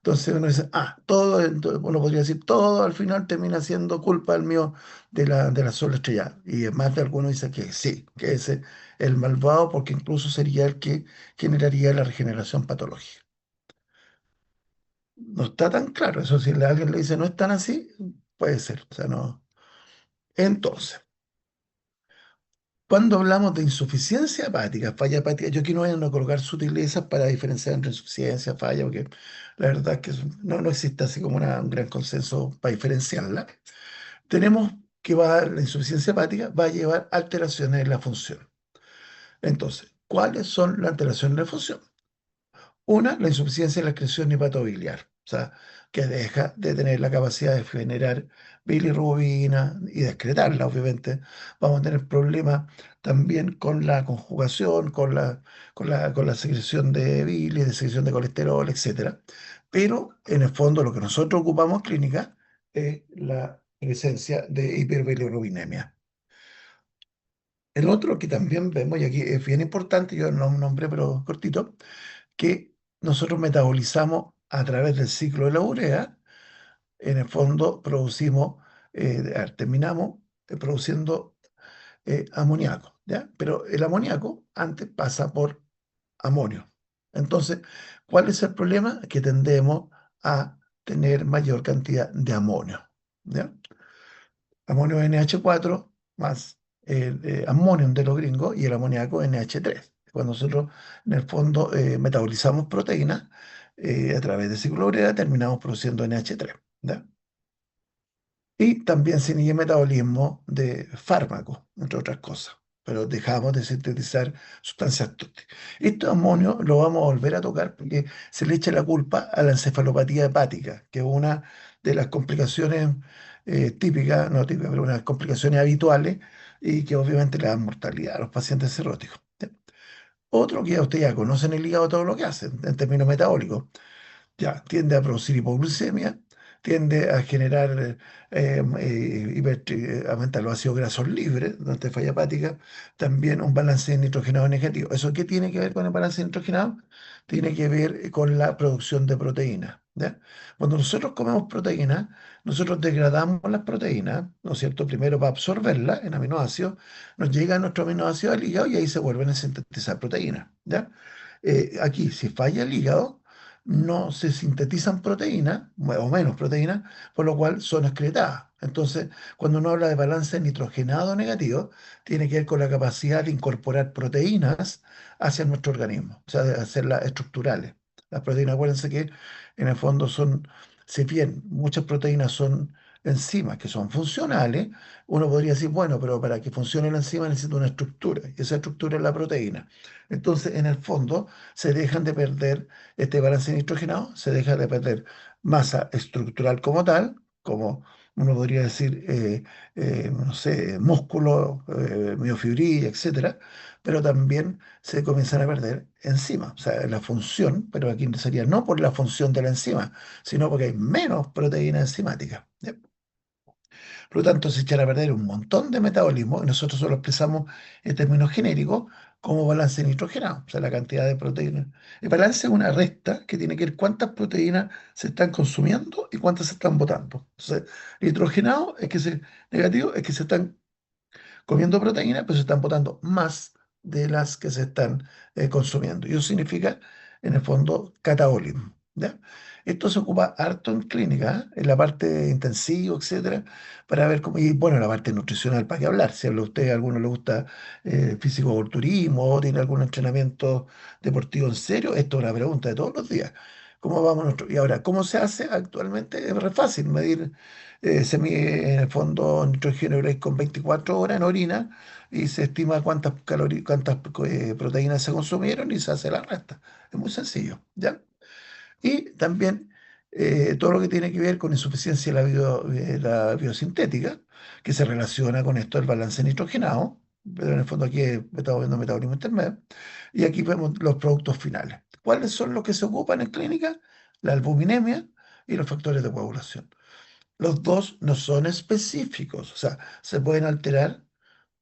S1: Entonces uno dice, uno podría decir, todo al final termina siendo culpa del mío de la sola estrella. Y más de algunos dicen que sí, que ese es el malvado, porque incluso sería el que generaría la regeneración patológica. No está tan claro. Eso, si alguien le dice no es tan así, puede ser. O sea, no. Entonces, cuando hablamos de insuficiencia hepática, falla hepática, yo aquí no voy a colocar sutilezas para diferenciar entre insuficiencia, falla, porque la verdad es que no existe así como un gran consenso para diferenciarla. Tenemos que la insuficiencia hepática va a llevar alteraciones en la función. Entonces, ¿cuáles son las alteraciones en la función? Una, la insuficiencia de la excreción hepatobiliar, o sea, que deja de tener la capacidad de generar bilirrubina y de excretarla, obviamente. Vamos a tener problemas también con la conjugación, con la secreción de bilis, de secreción de colesterol, etcétera. Pero en el fondo lo que nosotros ocupamos clínica es la presencia de hiperbilirrubinemia. El otro que también vemos, y aquí es bien importante, yo no nombré pero cortito, que nosotros metabolizamos a través del ciclo de la urea. En el fondo terminamos produciendo amoníaco, ¿ya? Pero el amoníaco antes pasa por amonio. Entonces, ¿cuál es el problema? Que tendemos a tener mayor cantidad de amonio, ¿ya? Amonio NH4 más el amonio de los gringos y el amoníaco NH3. Cuando nosotros en el fondo metabolizamos proteínas a través de ciclo urea, terminamos produciendo NH3. ¿Ya? Y también se inicia el metabolismo de fármacos, entre otras cosas. Pero dejamos de sintetizar sustancias tóxicas. Este amonio lo vamos a volver a tocar porque se le echa la culpa a la encefalopatía hepática, que es una de las complicaciones típicas, no típicas, pero unas complicaciones habituales y que obviamente le dan mortalidad a los pacientes cirróticos. ¿Ya? Otro que ustedes ya conocen el hígado, todo lo que hace en términos metabólicos, ya, tiende a producir hipoglucemia, tiende a generar, aumentar los ácidos grasos libres, donde falla hepática, también un balance de nitrogenado negativo. ¿Eso qué tiene que ver con el balance de nitrogenado? Tiene que ver con la producción de proteínas. ¿Ya? Cuando nosotros comemos proteínas, nosotros degradamos las proteínas, ¿no es cierto? Primero para absorberlas en aminoácidos, nos llegan nuestros aminoácidos al hígado y ahí se vuelven a sintetizar proteínas. ¿Ya? Aquí, si falla el hígado, no se sintetizan proteínas, o menos proteínas, por lo cual son excretadas. Entonces, cuando uno habla de balance nitrogenado negativo, tiene que ver con la capacidad de incorporar proteínas hacia nuestro organismo, o sea, de hacerlas estructurales. Las proteínas, acuérdense que en el fondo si bien muchas proteínas son enzimas que son funcionales, uno podría decir, bueno, pero para que funcione la enzima necesita una estructura, y esa estructura es la proteína. Entonces, en el fondo, se dejan de perder este balance nitrogenado, se deja de perder masa estructural como tal, como uno podría decir, no sé, músculo, miofibril, etcétera, pero también se comienzan a perder enzimas, o sea, la función, pero aquí sería no por la función de la enzima, sino porque hay menos proteína enzimática. ¿Ya? Por lo tanto, se echan a perder un montón de metabolismo, y nosotros solo expresamos en términos genéricos como balance nitrogenado, o sea, la cantidad de proteínas. El balance es una resta que tiene que ver cuántas proteínas se están consumiendo y cuántas se están botando. Entonces, nitrogenado es que negativo es que se están comiendo proteínas, pero se están botando más de las que se están consumiendo. Y eso significa, en el fondo, catabolismo. ¿Ya? Esto se ocupa harto en clínica, ¿eh? En la parte intensiva, etcétera, para ver cómo, y bueno, la parte nutricional, para qué hablar. Si a usted a alguno le gusta físico-culturismo o tiene algún entrenamiento deportivo en serio, esto es una pregunta de todos los días. ¿Cómo vamos y ahora, cómo se hace actualmente? Es re fácil medir, se mide en el fondo nitrógeno ureico con 24 horas en orina y se estima cuántas calorías, cuántas proteínas se consumieron y se hace la resta. Es muy sencillo, ¿ya? Y también todo lo que tiene que ver con insuficiencia de la biosintética, que se relaciona con esto del balance nitrogenado, pero en el fondo aquí estamos viendo metabolismo intermedio, y aquí vemos los productos finales. ¿Cuáles son los que se ocupan en clínica? La albuminemia y los factores de coagulación. Los dos no son específicos, o sea, se pueden alterar,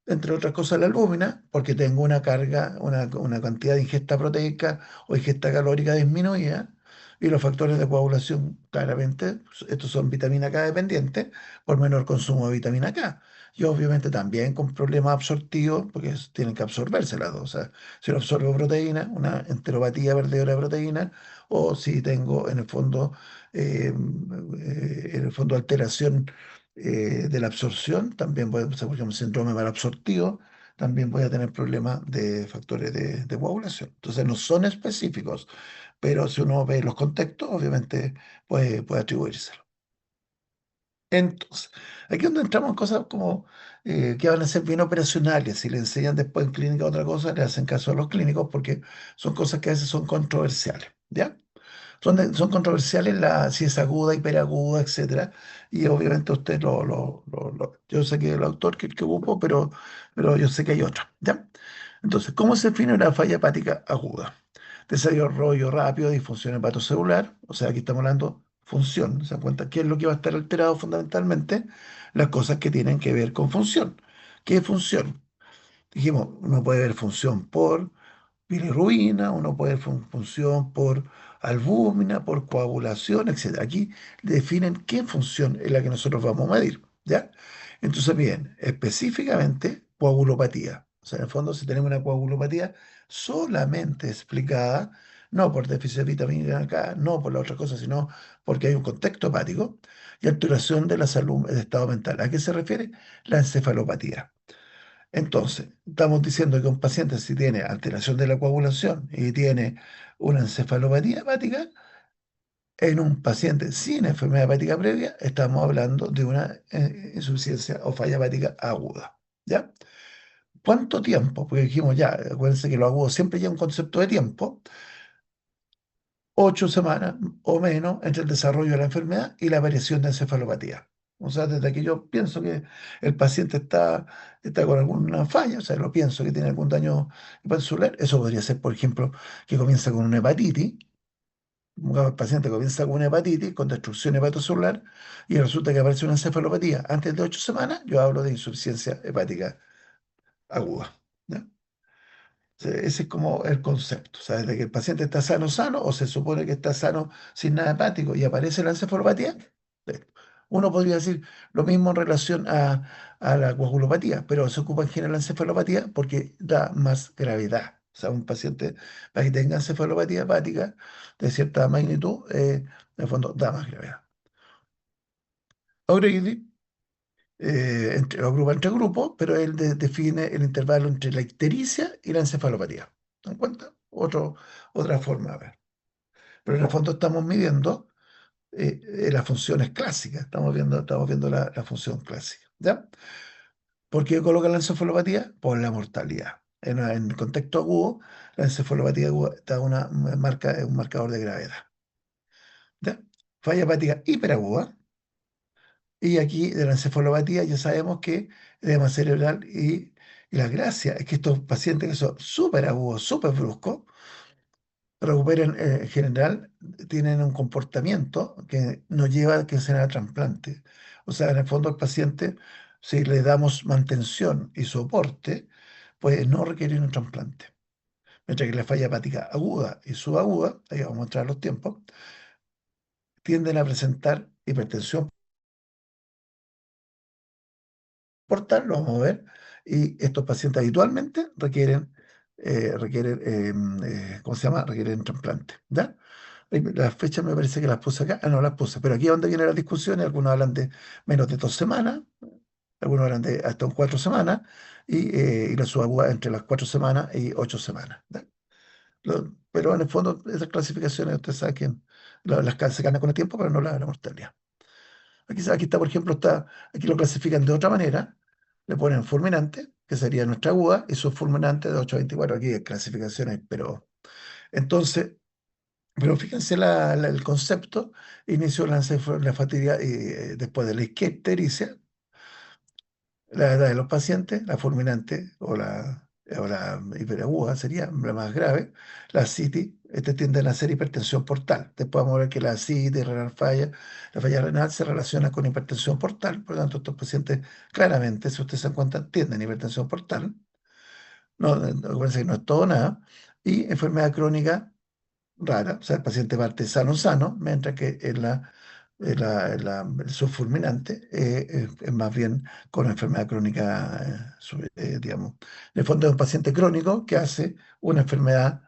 S1: entre otras cosas, la albúmina, porque tengo una carga, una cantidad de ingesta proteica o ingesta calórica disminuida, y los factores de coagulación, claramente, estos son vitamina K dependientes, por menor consumo de vitamina K. Y obviamente también con problemas absortivos, porque tienen que absorberse las dos. O sea, si no absorbo proteína, una enteropatía perdedora de proteína, o si tengo en el fondo alteración de la absorción, también puede ser, por ejemplo, síndrome malabsortivo, también voy a tener problemas de factores de coagulación. Entonces, no son específicos, pero si uno ve los contextos, obviamente puede atribuírselo. Entonces, aquí es donde entramos en cosas como que van a ser bien operacionales. Si le enseñan después en clínica otra cosa, le hacen caso a los clínicos porque son cosas que a veces son controversiales, ¿ya? Son controversiales si es aguda, hiperaguda, etcétera. Y obviamente usted yo sé que el autor que ocupo, pero yo sé que hay otro, ¿ya? Entonces, ¿cómo se define una falla hepática aguda? Desarrollo rápido de disfunción hepatocelular, o sea, aquí estamos hablando función, ¿se dan cuenta? ¿Qué es lo que va a estar alterado fundamentalmente? Las cosas que tienen que ver con función. ¿Qué función? Dijimos, uno puede ver función por bilirrubina, uno puede ver función por albúmina, por coagulación, etcétera. Aquí definen qué función es la que nosotros vamos a medir, ¿ya? Entonces, bien, específicamente coagulopatía. O sea, en el fondo, si tenemos una coagulopatía solamente explicada, no por déficit de vitamina K, no por la otra cosa, sino porque hay un contexto hepático y alteración de la salud, del estado mental. ¿A qué se refiere? La encefalopatía. Entonces, estamos diciendo que un paciente si tiene alteración de la coagulación y tiene una encefalopatía hepática, en un paciente sin enfermedad hepática previa, estamos hablando de una insuficiencia o falla hepática aguda. ¿Ya? ¿Cuánto tiempo? Porque dijimos ya, acuérdense que lo agudo siempre lleva un concepto de tiempo. 8 semanas o menos entre el desarrollo de la enfermedad y la aparición de encefalopatía. O sea, desde que yo pienso que el paciente está con alguna falla, o sea, lo pienso que tiene algún daño hepatocelular, eso podría ser, por ejemplo, que comienza con una hepatitis, el paciente comienza con una hepatitis, con destrucción hepatocelular, y resulta que aparece una encefalopatía. Antes de 8 semanas, yo hablo de insuficiencia hepática aguda. ¿Ya? Ese es como el concepto, o sea, desde que el paciente está sano, sano, o se supone que está sano sin nada hepático y aparece la encefalopatía, eh, uno podría decir lo mismo en relación a la coagulopatía, pero se ocupa en general la encefalopatía porque da más gravedad. O sea, un paciente para que tenga encefalopatía hepática de cierta magnitud, en el fondo da más gravedad. O'Reilly lo agrupa entre grupos, pero él define el intervalo entre la ictericia y la encefalopatía. ¿Se dan cuenta? Otra forma de ver. Pero en el fondo estamos midiendo las funciones clásicas, estamos viendo la función clásica. ¿Ya? ¿Por qué colocan la encefalopatía? Por la mortalidad. En el contexto agudo, la encefalopatía aguda está es un marcador de gravedad. ¿Ya? Falla hepática hiperaguda. Y aquí de la encefalopatía ya sabemos que edema cerebral y la gracia es que estos pacientes que son súper agudos, súper bruscos, recuperan en general, tienen un comportamiento que nos lleva a que se haga trasplante. O sea, en el fondo al paciente, si le damos mantención y soporte, puede no requerir un trasplante. Mientras que la falla hepática aguda y subaguda, ahí vamos a mostrar los tiempos, tienden a presentar hipertensión portal, lo vamos a ver, y estos pacientes habitualmente ¿cómo se llama? Requieren trasplante, ¿ya? Las fechas me parece que las puse acá, no las puse, pero aquí es donde vienen las discusiones, algunos hablan de menos de 2 semanas, algunos hablan de hasta 4 semanas, y la subaguda entre las 4 semanas y 8 semanas, ¿ya? Pero en el fondo, esas clasificaciones, ustedes saben que se ganan con el tiempo, pero no la mortalidad. Aquí está, por ejemplo, aquí lo clasifican de otra manera, le ponen fulminante, que sería nuestra aguda, y subfulminante de 8 a 24. Aquí hay clasificaciones, pero entonces, pero fíjense el concepto, inició la fatiga después de la isquiotictericia, la edad de los pacientes, la fulminante o la hiperaguda sería la más grave, la CITI, tienden a ser hipertensión portal. Después vamos a ver que la CITI, la falla renal se relaciona con hipertensión portal, por lo tanto estos pacientes claramente, si ustedes se dan cuenta, tienden hipertensión portal. No, acuérdense que no es todo nada. Y enfermedad crónica rara, o sea, el paciente parte sano, sano, mientras que el subfulminante es más bien con enfermedad crónica, digamos. En el fondo es un paciente crónico que hace una enfermedad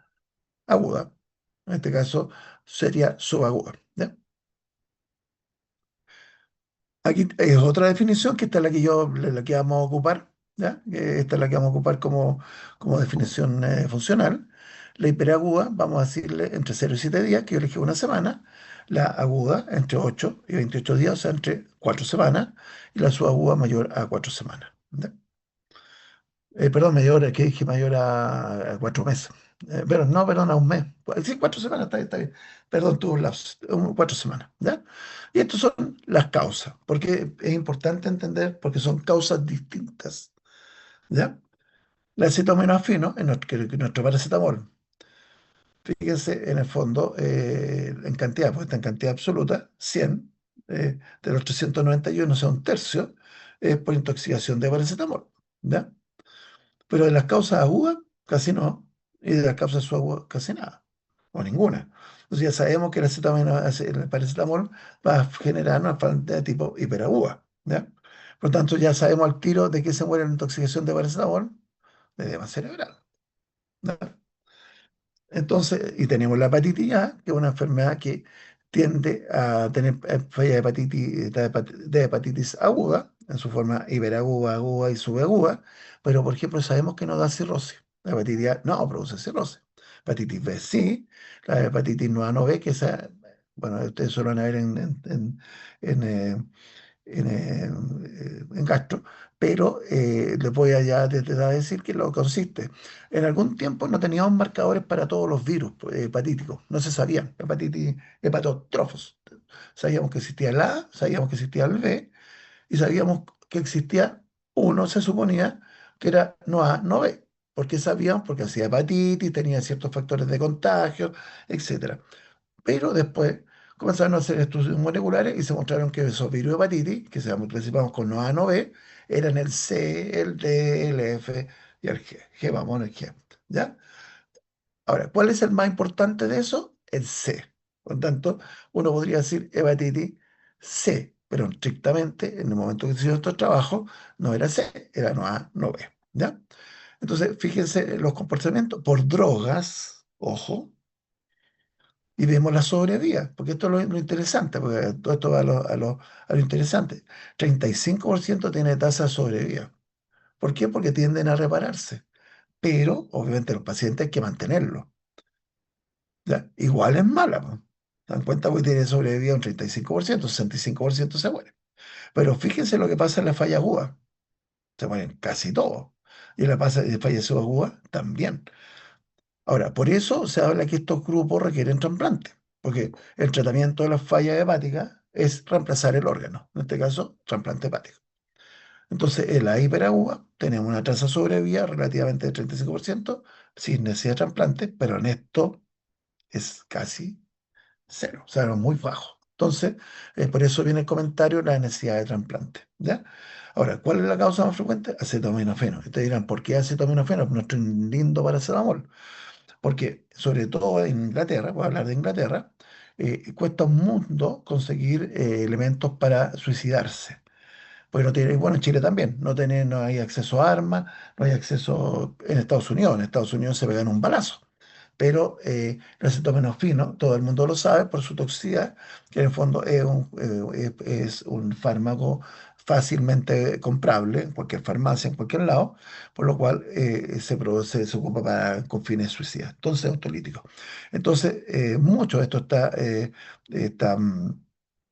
S1: aguda. En este caso sería subaguda, ¿ya? Aquí es otra definición, que esta es la que vamos a ocupar, ¿ya? Que esta es la que vamos a ocupar como definición funcional. La hiperaguda, vamos a decirle entre 0 y 7 días, que yo elegí una semana. La aguda, entre 8 y 28 días, o sea, entre 4 semanas. Y la subaguda mayor a 4 semanas, ¿ya? Perdón, mayor, que dije mayor a 4 meses. Pero no, perdón, a un mes. Sí, 4 semanas, está bien. Perdón, tuvo un lapsus, 4 semanas, ¿ya? Y estas son las causas, porque es importante entender, porque son causas distintas, ¿ya? La acetaminofén, que nuestro paracetamol, fíjense, en el fondo, en cantidad, pues está en cantidad absoluta, 100, de los 391, o sea, un tercio, por intoxicación de paracetamol, ¿ya? Pero de las causas agudas, casi no. Y de las causas subagudas, casi nada. O ninguna. Entonces ya sabemos que el paracetamol va a generar una falta de tipo hiperaguda, ¿ya? Por lo tanto, ya sabemos al tiro de que se muere la intoxicación de paracetamol de edema cerebral, ¿ya? Entonces, y tenemos la hepatitis A, que es una enfermedad que tiende a tener falla de hepatitis aguda, en su forma hiperaguda, aguda y subaguda, pero por ejemplo sabemos que no da cirrosis. La hepatitis A no produce cirrosis. Hepatitis B sí, la hepatitis no A no B, que esa, bueno, ustedes solo van a ver en, eh, en gastro, pero les voy a ya desde a decir que lo consiste. En algún tiempo no teníamos marcadores para todos los virus pues, hepatíticos, no se sabían, hepatotrofos. Sabíamos que existía el A, sabíamos que existía el B, y sabíamos que existía uno, se suponía que era no A, no B. ¿Por qué sabíamos? Porque hacía hepatitis, tenía ciertos factores de contagio, etcétera. Pero después comenzaron a hacer estudios moleculares y se mostraron que esos virus de hepatitis, que se clasificamos con no A, no B, eran el C, el D, el F y el G. G, vamos, el G. ¿Ya? Ahora, ¿cuál es el más importante de eso? El C. Por lo tanto, uno podría decir hepatitis C, pero estrictamente, en el momento que se hizo estos trabajos, no era C, era no A, no B. ¿Ya? Entonces, fíjense los comportamientos por drogas, ojo, y vemos la sobrevía, porque esto es lo interesante, porque todo esto va a lo interesante. 35% tiene tasa de sobrevía. ¿Por qué? Porque tienden a repararse, pero obviamente los pacientes hay que mantenerlos. ¿Ya? Igual es mala, pues. ¿Se dan cuenta? Porque tiene sobrevía un 35%, 65% se muere. Pero fíjense lo que pasa en la falla aguda. Se mueren casi todos. Y en la falla subaguda también. Ahora, por eso se habla que estos grupos requieren trasplante, porque el tratamiento de las fallas hepáticas es reemplazar el órgano, en este caso, trasplante hepático. Entonces, en la hiperaguda tenemos una tasa de sobrevida relativamente del 35%, sin necesidad de trasplante, pero en esto es casi cero, o sea, es muy bajo. Entonces, por eso viene el comentario la necesidad de trasplante, ¿ya? Ahora, ¿cuál es la causa más frecuente? Acetaminofeno. Ustedes dirán, ¿por qué acetaminofeno? Nuestro lindo paracetamol. Porque, sobre todo en Inglaterra, voy a hablar de Inglaterra, cuesta un mundo conseguir elementos para suicidarse. Porque no tiene, bueno, en Chile también, no hay acceso a armas, no hay acceso en Estados Unidos. En Estados Unidos se pegan un balazo. Pero el acetaminofeno, todo el mundo lo sabe por su toxicidad, que en el fondo es un fármaco fácilmente comprable en cualquier farmacia, en cualquier lado, por lo cual se ocupa con fines suicidas. Entonces, autolítico. Entonces, mucho de esto está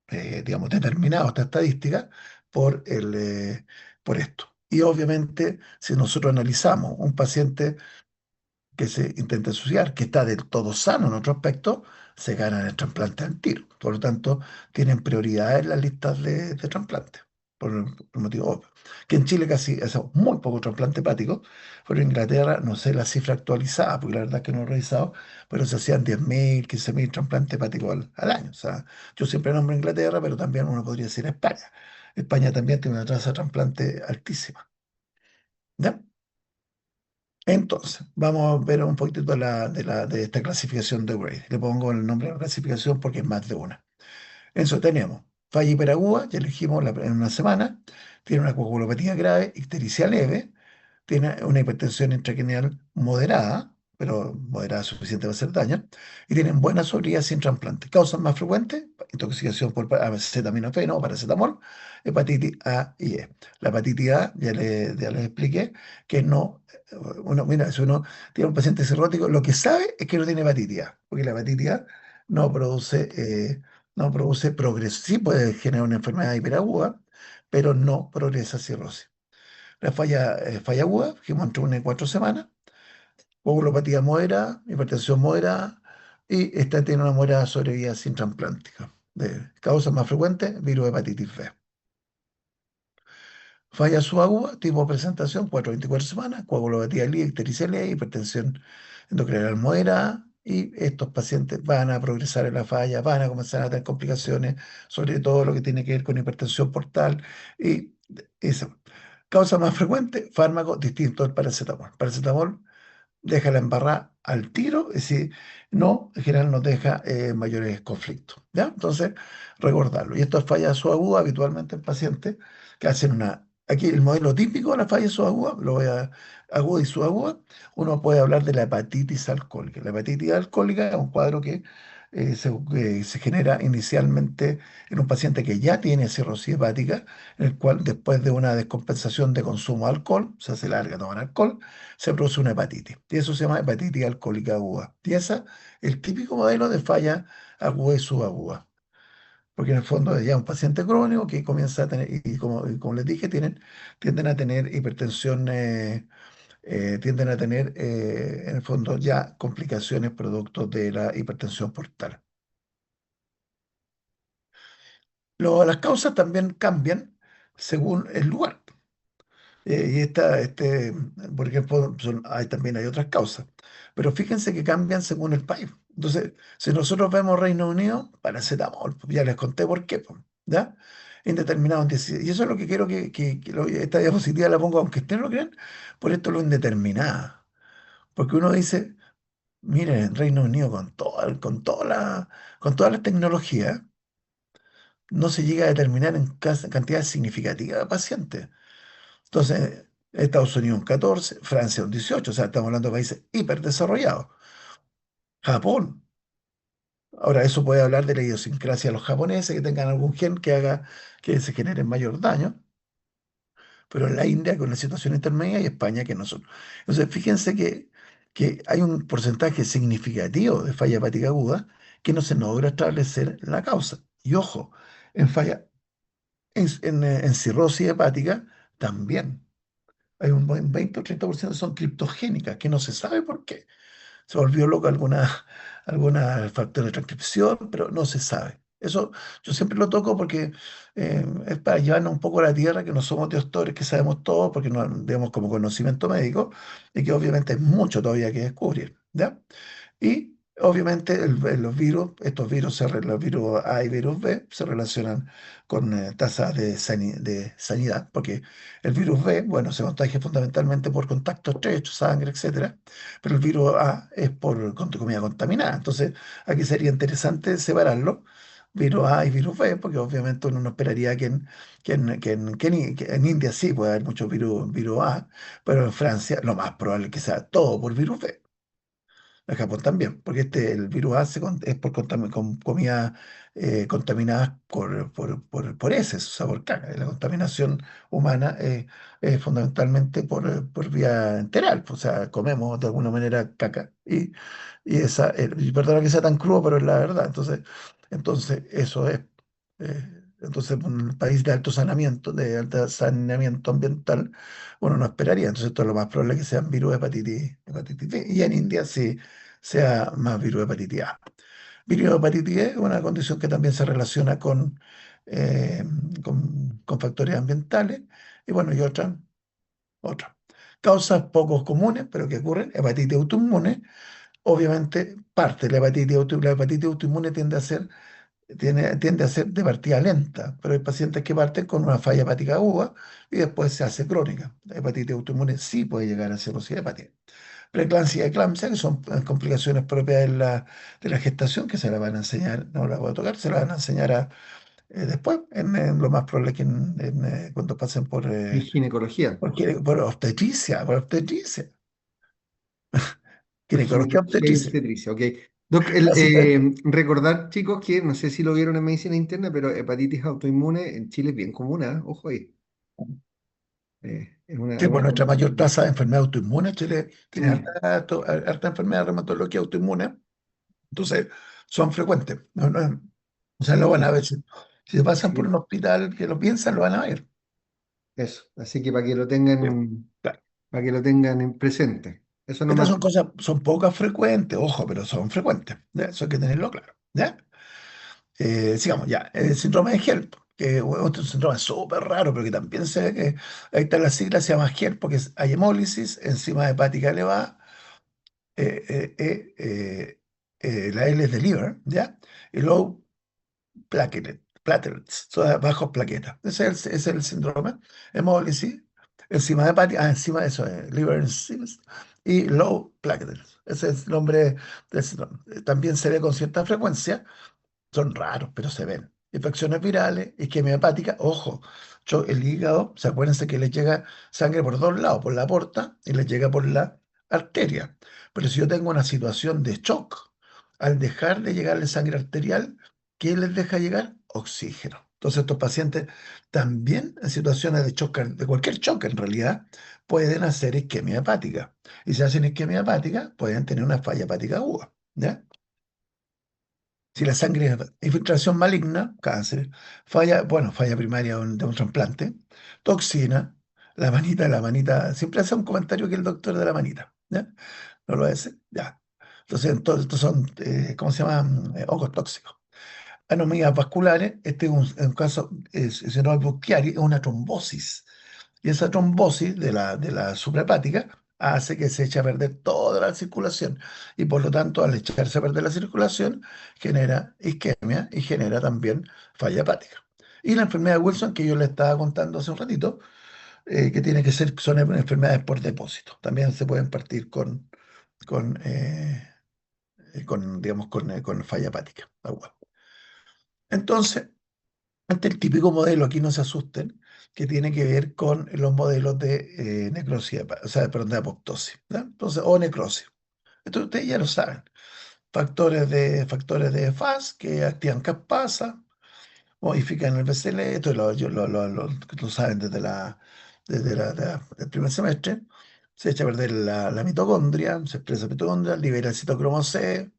S1: digamos, determinado, esta estadística, por esto. Y obviamente, si nosotros analizamos un paciente que se intenta suicidar, que está del todo sano en otro aspecto, se ganan el trasplante al tiro. Por lo tanto, tienen prioridad en las listas de trasplante, por motivo obvio. Que en Chile casi hacemos muy poco trasplante hepático, pero en Inglaterra no sé la cifra actualizada, porque la verdad es que no he revisado, pero se hacían 10.000, 15.000 trasplantes hepáticos al año. O sea, yo siempre nombro Inglaterra, pero también uno podría decir España. España también tiene una tasa de trasplante altísima. ¿Ya? Entonces, vamos a ver un poquito de esta clasificación de Grade. Le pongo el nombre de la clasificación porque es más de una. Eso tenemos. Falla hiperaguda, ya elegimos en una semana. Tiene una coagulopatía grave, ictericia leve. Tiene una hipertensión intracraneal moderada, pero moderada suficiente para hacer daño. Y tienen buena sobriedad sin trasplante. Causas más frecuentes: intoxicación por acetaminofeno o paracetamol, hepatitis A y E. La hepatitis A, ya les expliqué, que no, mira, si uno tiene un paciente cirrótico, lo que sabe es que no tiene hepatitis A, porque la hepatitis A no produce, no produce progreso. Sí puede generar una enfermedad hiperaguda, pero no progresa a cirrosis. Falla aguda, que entre 1 y 4 semanas, coagulopatía moderada, hipertensión moderada, y esta tiene una moderada sobrevida sin trasplántica. De causas más frecuentes, virus hepatitis B. Falla subaguda, tipo de presentación, 4 a 24 semanas, coagulopatía líquida, ictericia, hipertensión endocrinal moderada, y estos pacientes van a progresar en la falla, van a comenzar a tener complicaciones, sobre todo lo que tiene que ver con hipertensión portal, y eso. Causa más frecuente, fármaco distinto al paracetamol. Paracetamol deja la embarrada al tiro, es decir, no, en general nos deja mayores conflictos, ¿ya? Entonces, recordarlo. Y esto es falla subaguda habitualmente en pacientes que hacen aquí el modelo típico de la falla subaguda, lo voy a aguda y subaguda, uno puede hablar de la hepatitis alcohólica. La hepatitis alcohólica es un cuadro que se genera inicialmente en un paciente que ya tiene cirrosis hepática, en el cual después de una descompensación de consumo de alcohol, o sea, se larga tomar alcohol, se produce una hepatitis. Y eso se llama hepatitis alcohólica aguda. Y esa es el típico modelo de falla aguda y subaguda. Porque en el fondo es ya un paciente crónico que comienza a tener, y como les dije, tienden a tener hipertensión, tienden a tener en el fondo ya complicaciones producto de la hipertensión portal. Las causas también cambian según el lugar. Por ejemplo, también hay otras causas, pero fíjense que cambian según el país. Entonces, si nosotros vemos Reino Unido, paracetamol, pues ya les conté por qué, pues, ¿ya? Indeterminado indeciso. Y eso es lo que quiero esta diapositiva la pongo, aunque ustedes no lo crean, por esto lo indeterminada. Porque uno dice, miren, en Reino Unido con todas las tecnologías, no se llega a determinar en cantidad significativa de pacientes. Entonces, Estados Unidos un 14, Francia un 18, o sea, estamos hablando de países hiperdesarrollados. Japón, ahora eso puede hablar de la idiosincrasia de los japoneses, que tengan algún gen que haga que se genere mayor daño, pero en la India con una situación intermedia y España que no son. Entonces, fíjense que hay un porcentaje significativo de falla hepática aguda que no se logra establecer la causa. Y ojo, en falla, en cirrosis hepática también. Hay un buen 20 o 30% son criptogénicas, que no se sabe por qué. Se volvió loco alguna factor de transcripción, pero no se sabe. Eso yo siempre lo toco porque es para llevarnos un poco a la tierra, que no somos doctores, que sabemos todo, porque no tenemos como conocimiento médico, y que obviamente hay mucho todavía que descubrir, ¿ya? Y Obviamente los virus, los virus A y virus B se relacionan con tasas de sanidad, porque el virus B, bueno, se contagia fundamentalmente por contacto estrecho, sangre, etcétera, pero el virus A es por comida contaminada. Entonces, aquí sería interesante separarlo, virus A y virus B, porque obviamente uno no esperaría que en India sí puede haber muchos virus A, pero en Francia lo más probable es que sea todo por virus B. En Japón también, porque el virus A es por con comida contaminada por heces, o sea, por caca. Y la contaminación humana es fundamentalmente por vía enteral, pues, o sea, comemos de alguna manera caca. Y perdona que sea tan crudo, pero es la verdad. Entonces eso es. Entonces, un país de alto saneamiento ambiental, uno no esperaría. Entonces, esto es lo más probable que sean virus de hepatitis B. Y en India sí sea más virus de hepatitis A. Virus de hepatitis E es una condición que también se relaciona eh, con factores ambientales y bueno, y otras. Causas poco comunes, pero que ocurren, hepatitis autoinmune, obviamente parte de la hepatitis autoinmune tiende a ser de partida lenta, pero hay pacientes que parten con una falla hepática aguda y después se hace crónica. La hepatitis autoinmune sí puede llegar a cirrosis hepática. Preeclampsia y eclampsia, que son complicaciones propias de la gestación, que se la van a enseñar, no la voy a tocar, se la van a enseñar después, en lo más probable que cuando pasen
S2: En ginecología.
S1: por obstetricia,
S2: Por
S1: ginecología
S2: ginecología y
S1: obstetricia.
S2: obstetricia, ok. Doc,
S1: Así que,
S2: recordar, chicos, que no sé si lo vieron en medicina interna, pero hepatitis autoinmune en Chile es bien común, ¿ah? Ojo ahí. Es
S1: sí, por
S2: una
S1: nuestra mayor
S2: condición.
S1: tasa de enfermedad autoinmune, Chile tiene
S2: Sí,
S1: harta enfermedad reumatológica autoinmune, entonces son frecuentes. O sea, lo van a ver. Si se pasan por un
S2: sí,
S1: hospital que lo piensan, lo van a ver.
S2: eso. Así que
S1: Sí, claro.
S2: para que lo tengan en presente. Eso
S1: Estas
S2: nomás.
S1: son cosas, son pocas frecuentes, ojo, pero son frecuentes. ¿Ya? Eso hay que tenerlo claro. ¿Ya? Sigamos, ya. El síndrome de HELP, que es otro síndrome súper raro, pero que también se ve que ahí está la sigla, se llama HELP porque hay hemólisis, enzima hepática elevada, eh, eh, eh, eh, la L es de liver, ¿ya? Y low platelets, son bajos plaquetas. Ese es el síndrome. Hemólisis, enzima hepática, enzima, eso es, liver enzymes, y low platelets. Ese es el nombre del síndrome. También se ve con cierta frecuencia, son raros, pero se ven. Infecciones virales, isquemia hepática, ojo, el hígado, se acuérdense que les llega sangre por dos lados, por la porta y les llega por la arteria. Pero si yo tengo una situación de shock, al dejar de llegarle sangre arterial, ¿qué les deja llegar? Oxígeno. Entonces estos pacientes también en situaciones de shock, de cualquier shock en realidad, pueden hacer isquemia hepática. Y si hacen isquemia hepática, pueden tener una falla hepática aguda. ¿Ya? Si la sangre es infiltración maligna, cáncer, falla primaria de un trasplante, toxina, la manita, siempre hace un comentario que el doctor de la manita, ¿ya? No lo hace, ya. Entonces, estos son, ¿cómo se llaman? Hongos tóxicos. Anomías vasculares, este es un caso, si no es Buchiari, es una trombosis. Y esa trombosis de la suprahepática hace que se eche a perder toda la circulación. Y por lo tanto, al echarse a perder la circulación, genera isquemia y genera también falla hepática. Y la enfermedad de Wilson, que yo le estaba contando hace un ratito, que tiene que ser, son enfermedades por depósito. También se pueden partir con, eh, digamos, con falla hepática. Agua. Entonces, este es el típico modelo, aquí no se asusten, que tiene que ver con los modelos de necrosis, o sea, perdón, de apoptosis, ¿ya? Entonces, o necrosis. Esto ustedes ya lo saben. Factores de FAS que activan caspasa, modifican el BCL, esto lo saben del primer semestre. Se echa a perder la mitocondria, se expresa mitocondria, libera el citocromo C,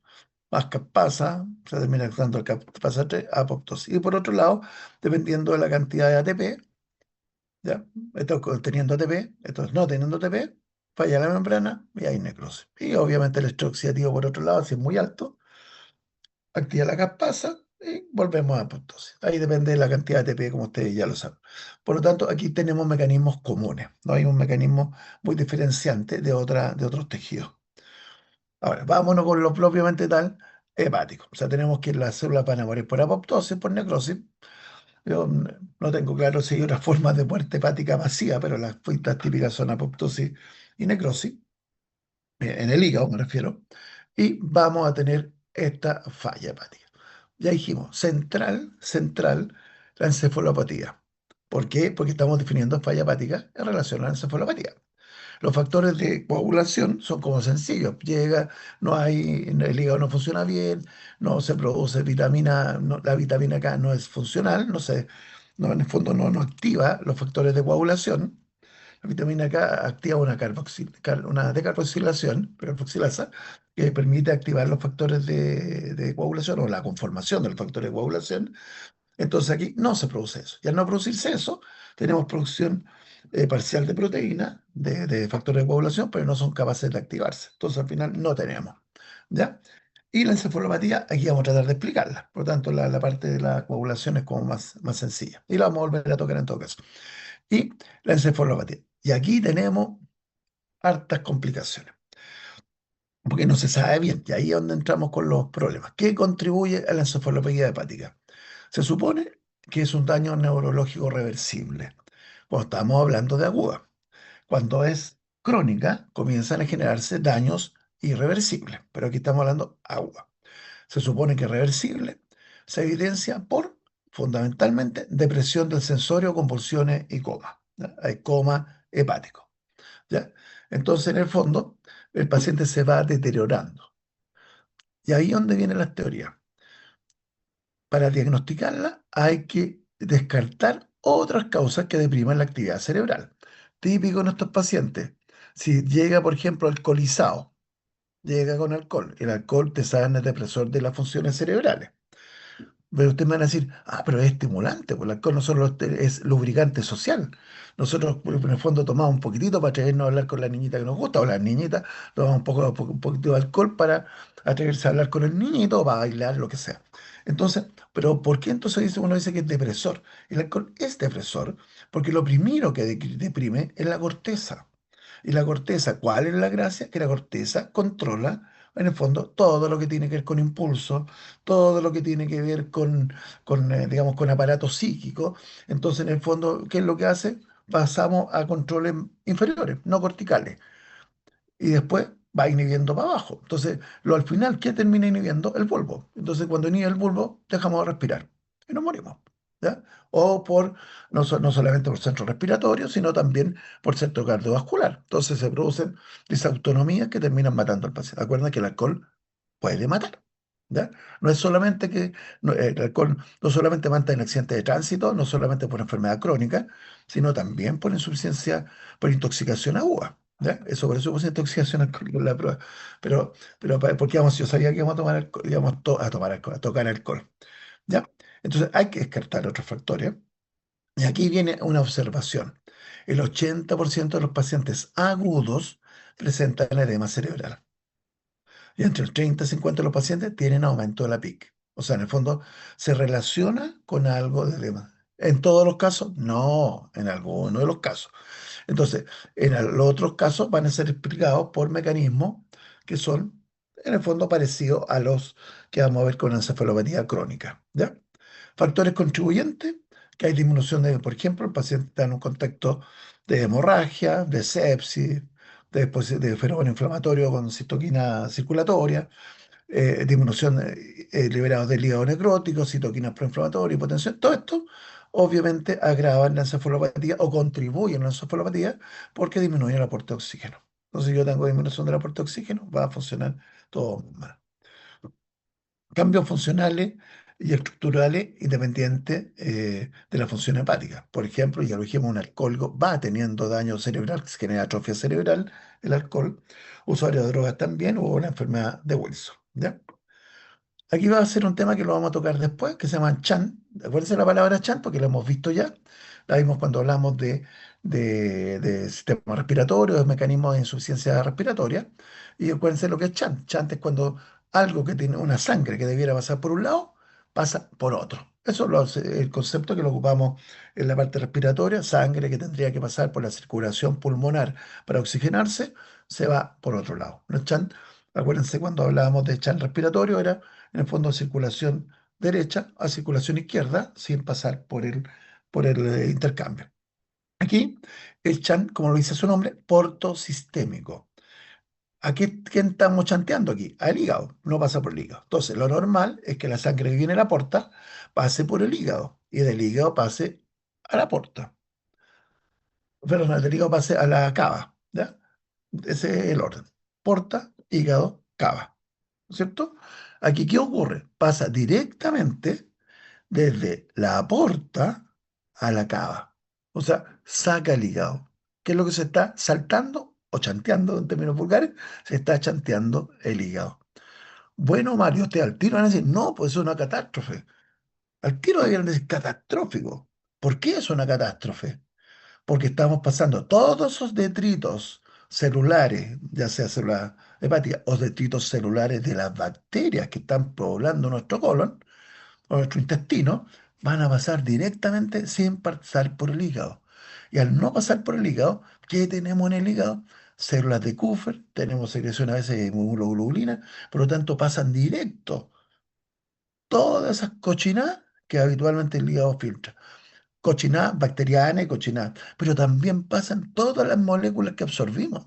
S1: más caspasa, se termina actuando el caspasa 3, apoptosis. Y por otro lado, dependiendo de la cantidad de ATP, ¿ya? Teniendo ATP, estos no teniendo ATP, falla la membrana y hay necrosis. Y obviamente el estrés oxidativo, por otro lado, si es muy alto, activa la caspasa y volvemos a apoptosis. Ahí depende de la cantidad de ATP, como ustedes ya lo saben. Por lo tanto, aquí tenemos mecanismos comunes, no hay un mecanismo muy diferenciante de otros tejidos. Ahora, vámonos con lo propiamente tal hepático. O sea, tenemos que las células van a morir por apoptosis, por necrosis. Yo no tengo claro si hay otras formas de muerte hepática masiva, pero las fuentes típicas son apoptosis y necrosis, en el hígado me refiero, y vamos a tener esta falla hepática. Ya dijimos, central, la encefalopatía. ¿Por qué? Porque estamos definiendo falla hepática en relación a la encefalopatía. Los factores de coagulación son como sencillos. Llega, no hay, el hígado no funciona bien, no se produce vitamina, la vitamina K no es funcional, no, en el fondo no activa los factores de coagulación. La vitamina K activa una decarboxilación, carboxilasa, que permite activar los factores de coagulación o la conformación de los factores de coagulación. Entonces aquí no se produce eso. Y al no producirse eso, tenemos producción parcial de proteína, de factores de coagulación, pero no son capaces de activarse. Entonces al final no tenemos. ¿Ya? Y la encefalopatía, aquí vamos a tratar de explicarla. Por lo tanto, la parte de la coagulación es como más sencilla. Y la vamos a volver a tocar en todo caso. Y la encefalopatía. Y aquí tenemos hartas complicaciones, porque no se sabe bien. Y ahí es donde entramos con los problemas. ¿Qué contribuye a la encefalopatía hepática? Se supone que es un daño neurológico reversible, cuando estamos hablando de aguda. Cuando es crónica, comienzan a generarse daños irreversibles, pero aquí estamos hablando aguda. Se supone que reversible se evidencia por, fundamentalmente, depresión del sensorio, convulsiones y coma. ¿Ya? Hay coma hepático. ¿Ya? Entonces, en el fondo, el paciente se va deteriorando. Y ahí es donde vienen las teorías. Para diagnosticarla hay que descartar otras causas que depriman la actividad cerebral. Típico en estos pacientes. Si llega, por ejemplo, alcoholizado, llega con alcohol. El alcohol te sabe es depresor de las funciones cerebrales. Pero ustedes me van a decir, pero es estimulante, pues el alcohol no solo es lubricante social. Nosotros, en el fondo, tomamos un poquitito para atrevernos a hablar con la niñita que nos gusta, o las niñitas, tomamos un poquito de alcohol para atreverse a hablar con el niñito, o para bailar, lo que sea. Entonces, pero ¿por qué entonces uno dice que es depresor? El alcohol es depresor porque lo primero que deprime es la corteza. Y la corteza, ¿cuál es la gracia? Que la corteza controla, en el fondo, todo lo que tiene que ver con impulso, todo lo que tiene que ver digamos, con aparato psíquico. Entonces, en el fondo, ¿qué es lo que hace? Pasamos a controles inferiores, no corticales, y después va inhibiendo para abajo. Entonces, al final, ¿qué termina inhibiendo? El bulbo. Entonces, cuando inhibe el bulbo, dejamos de respirar y nos morimos. ¿Ya? O no solamente por centro respiratorio, sino también por centro cardiovascular. Entonces se producen disautonomías que terminan matando al paciente. Acuerden que el alcohol puede matar. ¿Ya? No es solamente que el alcohol no solamente mata en accidentes de tránsito, no solamente por enfermedad crónica, sino también por insuficiencia, por intoxicación aguda. ¿Ya? Eso por eso puse intoxicación alcohólica en la prueba. Porque yo sabía que íbamos a tomar alcohol, a tomar alcohol, a tocar alcohol. ¿Ya? Entonces hay que descartar otros factores. Y aquí viene una observación. El 80% de los pacientes agudos presentan edema cerebral. Y entre el 30 y 50 de los pacientes tienen aumento de la PIC. O sea, en el fondo se relaciona con algo de edema. En todos los casos, no, en algunos de los casos. Entonces, los otros casos van a ser explicados por mecanismos que son, en el fondo, parecidos a los que vamos a ver con encefalopatía crónica. ¿Ya? Factores contribuyentes, que hay disminución de, por ejemplo, el paciente está en un contexto de hemorragia, de sepsis, de fenómeno inflamatorio con citoquina circulatoria, disminución liberados del hígado necrótico, citoquinas proinflamatorias, hipotensión. Todo esto obviamente agravan la encefalopatía o contribuyen a la encefalopatía porque disminuyen el aporte de oxígeno. Entonces, si yo tengo disminución del aporte de oxígeno, va a funcionar todo mal. Cambios funcionales y estructurales independientes de la función hepática. Por ejemplo, ya lo dijimos, un alcohólico va teniendo daño cerebral, que se genera atrofia cerebral, el alcohol, usuario de drogas también, o una enfermedad de Wilson. ¿Ya? Aquí va a ser un tema que lo vamos a tocar después, que se llama CHAN. Acuérdense la palabra CHAN porque la hemos visto ya. La vimos cuando hablamos de sistema respiratorio, de mecanismos de insuficiencia respiratoria. Y acuérdense lo que es CHAN. CHAN es cuando algo que tiene una sangre que debiera pasar por un lado, pasa por otro. Eso es el concepto que lo ocupamos en la parte respiratoria. Sangre que tendría que pasar por la circulación pulmonar para oxigenarse, se va por otro lado. ¿No es CHAN? Acuérdense cuando hablábamos de chan respiratorio, era en el fondo circulación derecha a circulación izquierda sin pasar por el intercambio. Aquí, el chan, como lo dice su nombre, portosistémico. ¿A quién estamos chanteando aquí? Al hígado, no pasa por el hígado. Entonces, lo normal es que la sangre que viene a la porta pase por el hígado y del hígado pase a la porta. Perdón, del hígado pase a la cava, ¿ya? Ese es el orden. Porta, hígado, cava, ¿cierto? Aquí, ¿qué ocurre? Pasa directamente desde la porta a la cava. O sea, saca el hígado. ¿Qué es lo que se está saltando o chanteando en términos vulgares? Se está chanteando el hígado. Bueno, Mario, usted al tiro van a decir, no, pues es una catástrofe. Al tiro deberían decir catastrófico. ¿Por qué es una catástrofe? Porque estamos pasando todos esos detritos celulares, ya sea células hepáticas o detritos celulares de las bacterias que están poblando nuestro colon o nuestro intestino, van a pasar directamente sin pasar por el hígado. Y al no pasar por el hígado, ¿qué tenemos en el hígado? Células de Kupffer, tenemos secreción a veces de hemoglobina, por lo tanto pasan directo todas esas cochinadas que habitualmente el hígado filtra. Cochinada bacteriana y cochinada, pero también pasan todas las moléculas que absorbimos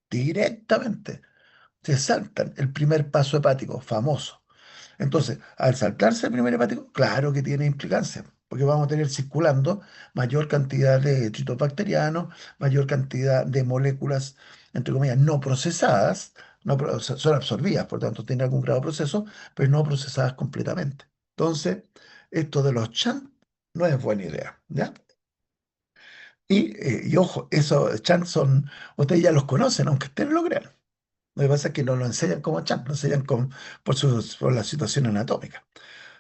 S1: directamente. Se saltan el primer paso hepático, famoso. Entonces, al saltarse el primer hepático, claro que tiene implicancias, porque vamos a tener circulando mayor cantidad de detritos bacterianos, mayor cantidad de moléculas, entre comillas, no procesadas, no, o sea, son absorbidas, por tanto, tienen algún grado de proceso, pero no procesadas completamente. Entonces, esto de los chants no es buena idea, ¿ya? Y ojo, esos chants son, ustedes ya los conocen, aunque ustedes no lo crean. Lo que pasa es que no lo enseñan como chant, lo enseñan por la situación anatómica.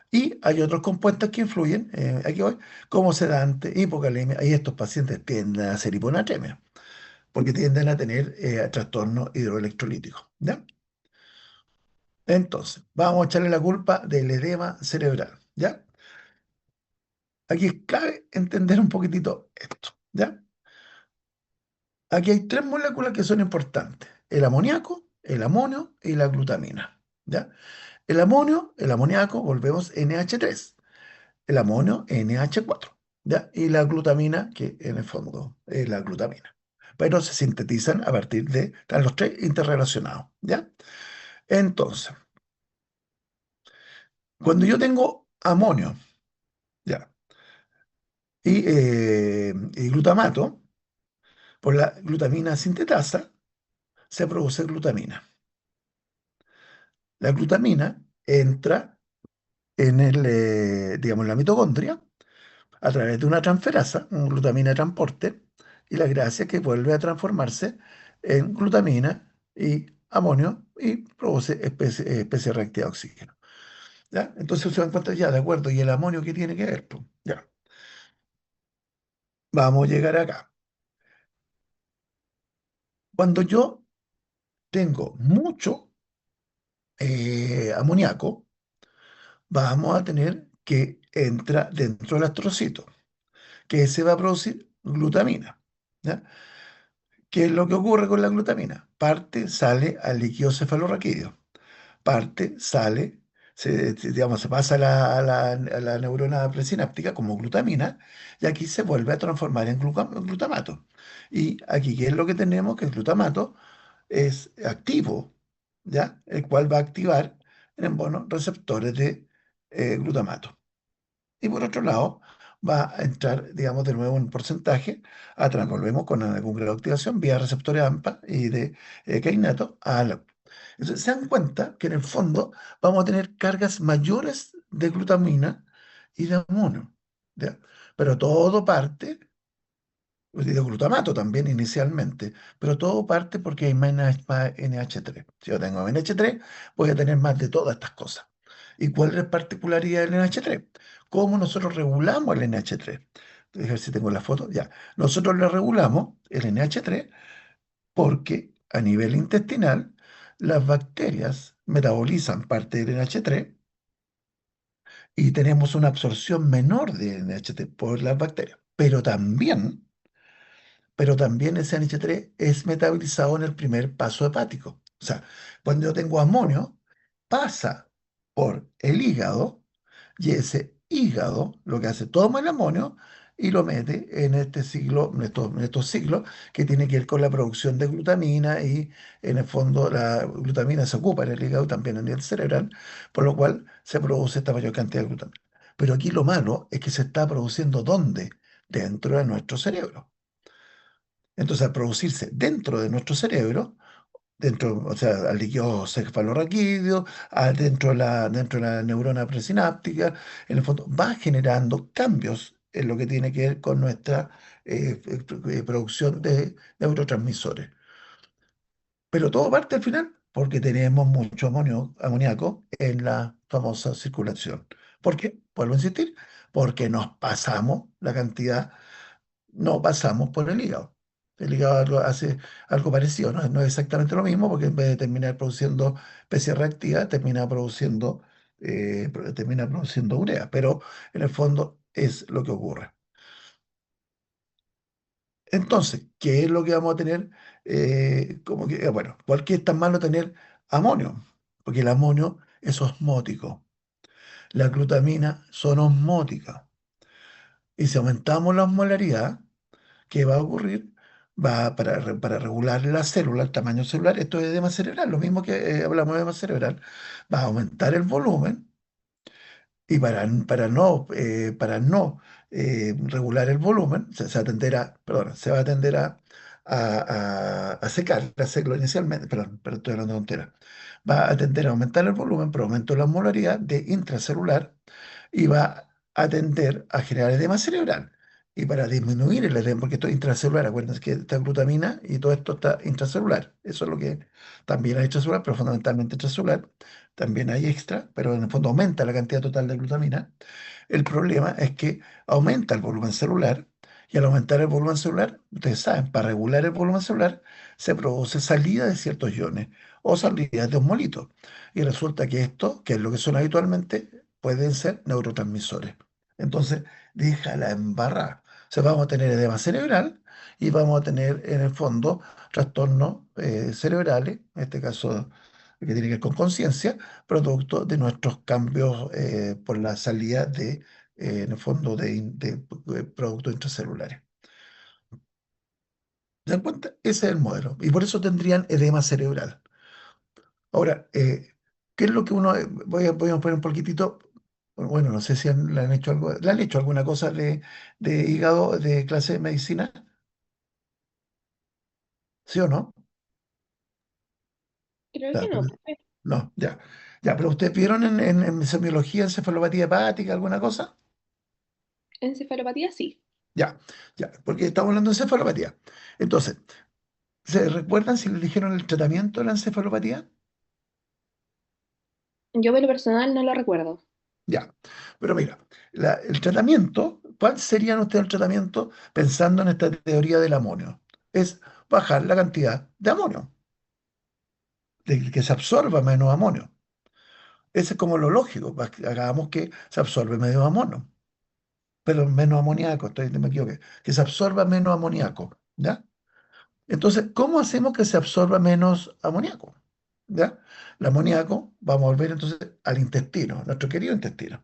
S1: Y hay otros compuestos que influyen, aquí voy, como sedante, hipocalemia, y estos pacientes tienden a hacer hiponatremia, porque tienden a tener trastorno hidroelectrolítico, ¿ya? Entonces, vamos a echarle la culpa del edema cerebral, ¿ya? Aquí es clave entender un poquitito esto, ¿ya? Aquí hay tres moléculas que son importantes, el amoníaco, el amonio y la glutamina, ¿ya? El amonio, el amoníaco, volvemos NH3. El amonio NH4, ¿ya? Y la glutamina, que en el fondo es la glutamina. Pero se sintetizan a partir de, están los tres interrelacionados, ¿ya? Entonces, cuando yo tengo amonio, ¿ya? Y glutamato, por la glutamina sintetasa, se produce glutamina. La glutamina entra en digamos, la mitocondria a través de una transferasa, un glutamina de transporte, y la gracia es que vuelve a transformarse en glutamina y amonio y produce especie reactiva de oxígeno. ¿Ya? Entonces se van a encontrar ya, de acuerdo, ¿y el amonio qué tiene que ver? Pues, ya, vamos a llegar acá. Cuando yo tengo mucho amoníaco, vamos a tener que entra dentro del astrocito, que se va a producir glutamina. ¿Ya? ¿Qué es lo que ocurre con la glutamina? Parte sale al líquido cefalorraquídeo, parte sale, digamos, se pasa a la neurona presináptica como glutamina y aquí se vuelve a transformar en glutamato. Y aquí, ¿qué es lo que tenemos? Que el glutamato es activo, ¿ya? El cual va a activar en bono receptores de glutamato. Y por otro lado, va a entrar, digamos, de nuevo en porcentaje, volvemos con algún grado de activación vía receptores AMPA y de kainato a la. Entonces, se dan cuenta que en el fondo vamos a tener cargas mayores de glutamina y de amonio, ¿ya? Pero todo parte, pues, y de glutamato también inicialmente, pero todo parte porque hay más NH3. Si yo tengo NH3, voy a tener más de todas estas cosas. ¿Y cuál es la particularidad del NH3? ¿Cómo nosotros regulamos el NH3? Déjame ver si tengo la foto. Ya. Nosotros le regulamos el NH3 porque a nivel intestinal las bacterias metabolizan parte del NH3 y tenemos una absorción menor de NH3 por las bacterias. Pero también ese NH3 es metabolizado en el primer paso hepático. O sea, cuando yo tengo amonio, pasa por el hígado y ese hígado lo que hace, toma el amonio y lo mete en este ciclo, en estos ciclos que tiene que ver con la producción de glutamina y en el fondo la glutamina se ocupa en el hígado también a nivel cerebral, por lo cual se produce esta mayor cantidad de glutamina. Pero aquí lo malo es que se está produciendo ¿dónde? Dentro de nuestro cerebro. Entonces, al producirse dentro de nuestro cerebro, dentro, o sea, al líquido cefalorraquídeo, dentro de la neurona presináptica, en el fondo va generando cambios en lo que tiene que ver con nuestra producción de neurotransmisores. Pero todo parte al final porque tenemos mucho amoníaco en la famosa circulación. ¿Por qué? Vuelvo a insistir, porque nos pasamos la cantidad, no pasamos por el hígado. El hígado hace algo parecido, no es exactamente lo mismo, porque en vez de terminar produciendo especies reactivas, termina produciendo urea, pero en el fondo es lo que ocurre. Entonces, ¿qué es lo que vamos a tener? Bueno, ¿por qué es tan malo tener amonio? Porque el amonio es osmótico, la glutamina son osmóticas. Y si aumentamos la osmolaridad, ¿qué va a ocurrir? Para regular la célula, el tamaño celular, esto es edema cerebral, lo mismo que hablamos de edema cerebral, va a aumentar el volumen y para no regular el volumen, se va a tender perdón, se va a tender a secar la célula inicialmente, perdón, pero estoy hablando de tontera, va a tender a aumentar el volumen, pero aumento la molaridad de intracelular y va a tender a generar edema cerebral. Y para disminuir el edema, porque esto es intracelular, acuérdense que está glutamina y todo esto está intracelular. Eso es lo que también hay extracelular, pero fundamentalmente intracelular. También hay extra, pero en el fondo aumenta la cantidad total de glutamina. El problema es que aumenta el volumen celular y al aumentar el volumen celular, ustedes saben, para regular el volumen celular se produce salida de ciertos iones o salida de osmolitos. Y resulta que esto, que es lo que son habitualmente, pueden ser neurotransmisores. Entonces, déjala embarrar. O sea, vamos a tener edema cerebral y vamos a tener en el fondo trastornos cerebrales, en este caso que tiene que ver con conciencia, producto de nuestros cambios por la salida en el fondo, de productos intracelulares. ¿Se dan cuenta? Ese es el modelo. Y por eso tendrían edema cerebral. Ahora, ¿qué es lo que uno... voy a poner un poquitito... Bueno, no sé si le han hecho algo... ¿Le han hecho alguna cosa de hígado de clase de medicina? ¿Sí o no?
S4: Creo
S1: Ya,
S4: que no, profe.
S1: no, ya. Ya, pero ¿ustedes vieron en semiología, encefalopatía hepática, alguna cosa?
S4: Encefalopatía sí.
S1: Ya, ya, porque estamos hablando de encefalopatía. Entonces, ¿se recuerdan si les dijeron el tratamiento de la encefalopatía?
S4: Yo por lo personal no lo recuerdo.
S1: Ya, pero mira, el tratamiento, ¿cuál sería ustedes el tratamiento pensando en esta teoría del amonio? Es bajar la cantidad de amonio, de que se absorba menos amonio. Ese es como lo lógico, hagamos que se absorbe menos amonio, pero menos amoníaco, me equivoqué, que se absorba menos amoníaco, ¿ya? Entonces, ¿cómo hacemos que se absorba menos amoníaco? ¿Ya? El amoníaco, vamos a volver entonces al intestino, nuestro querido intestino.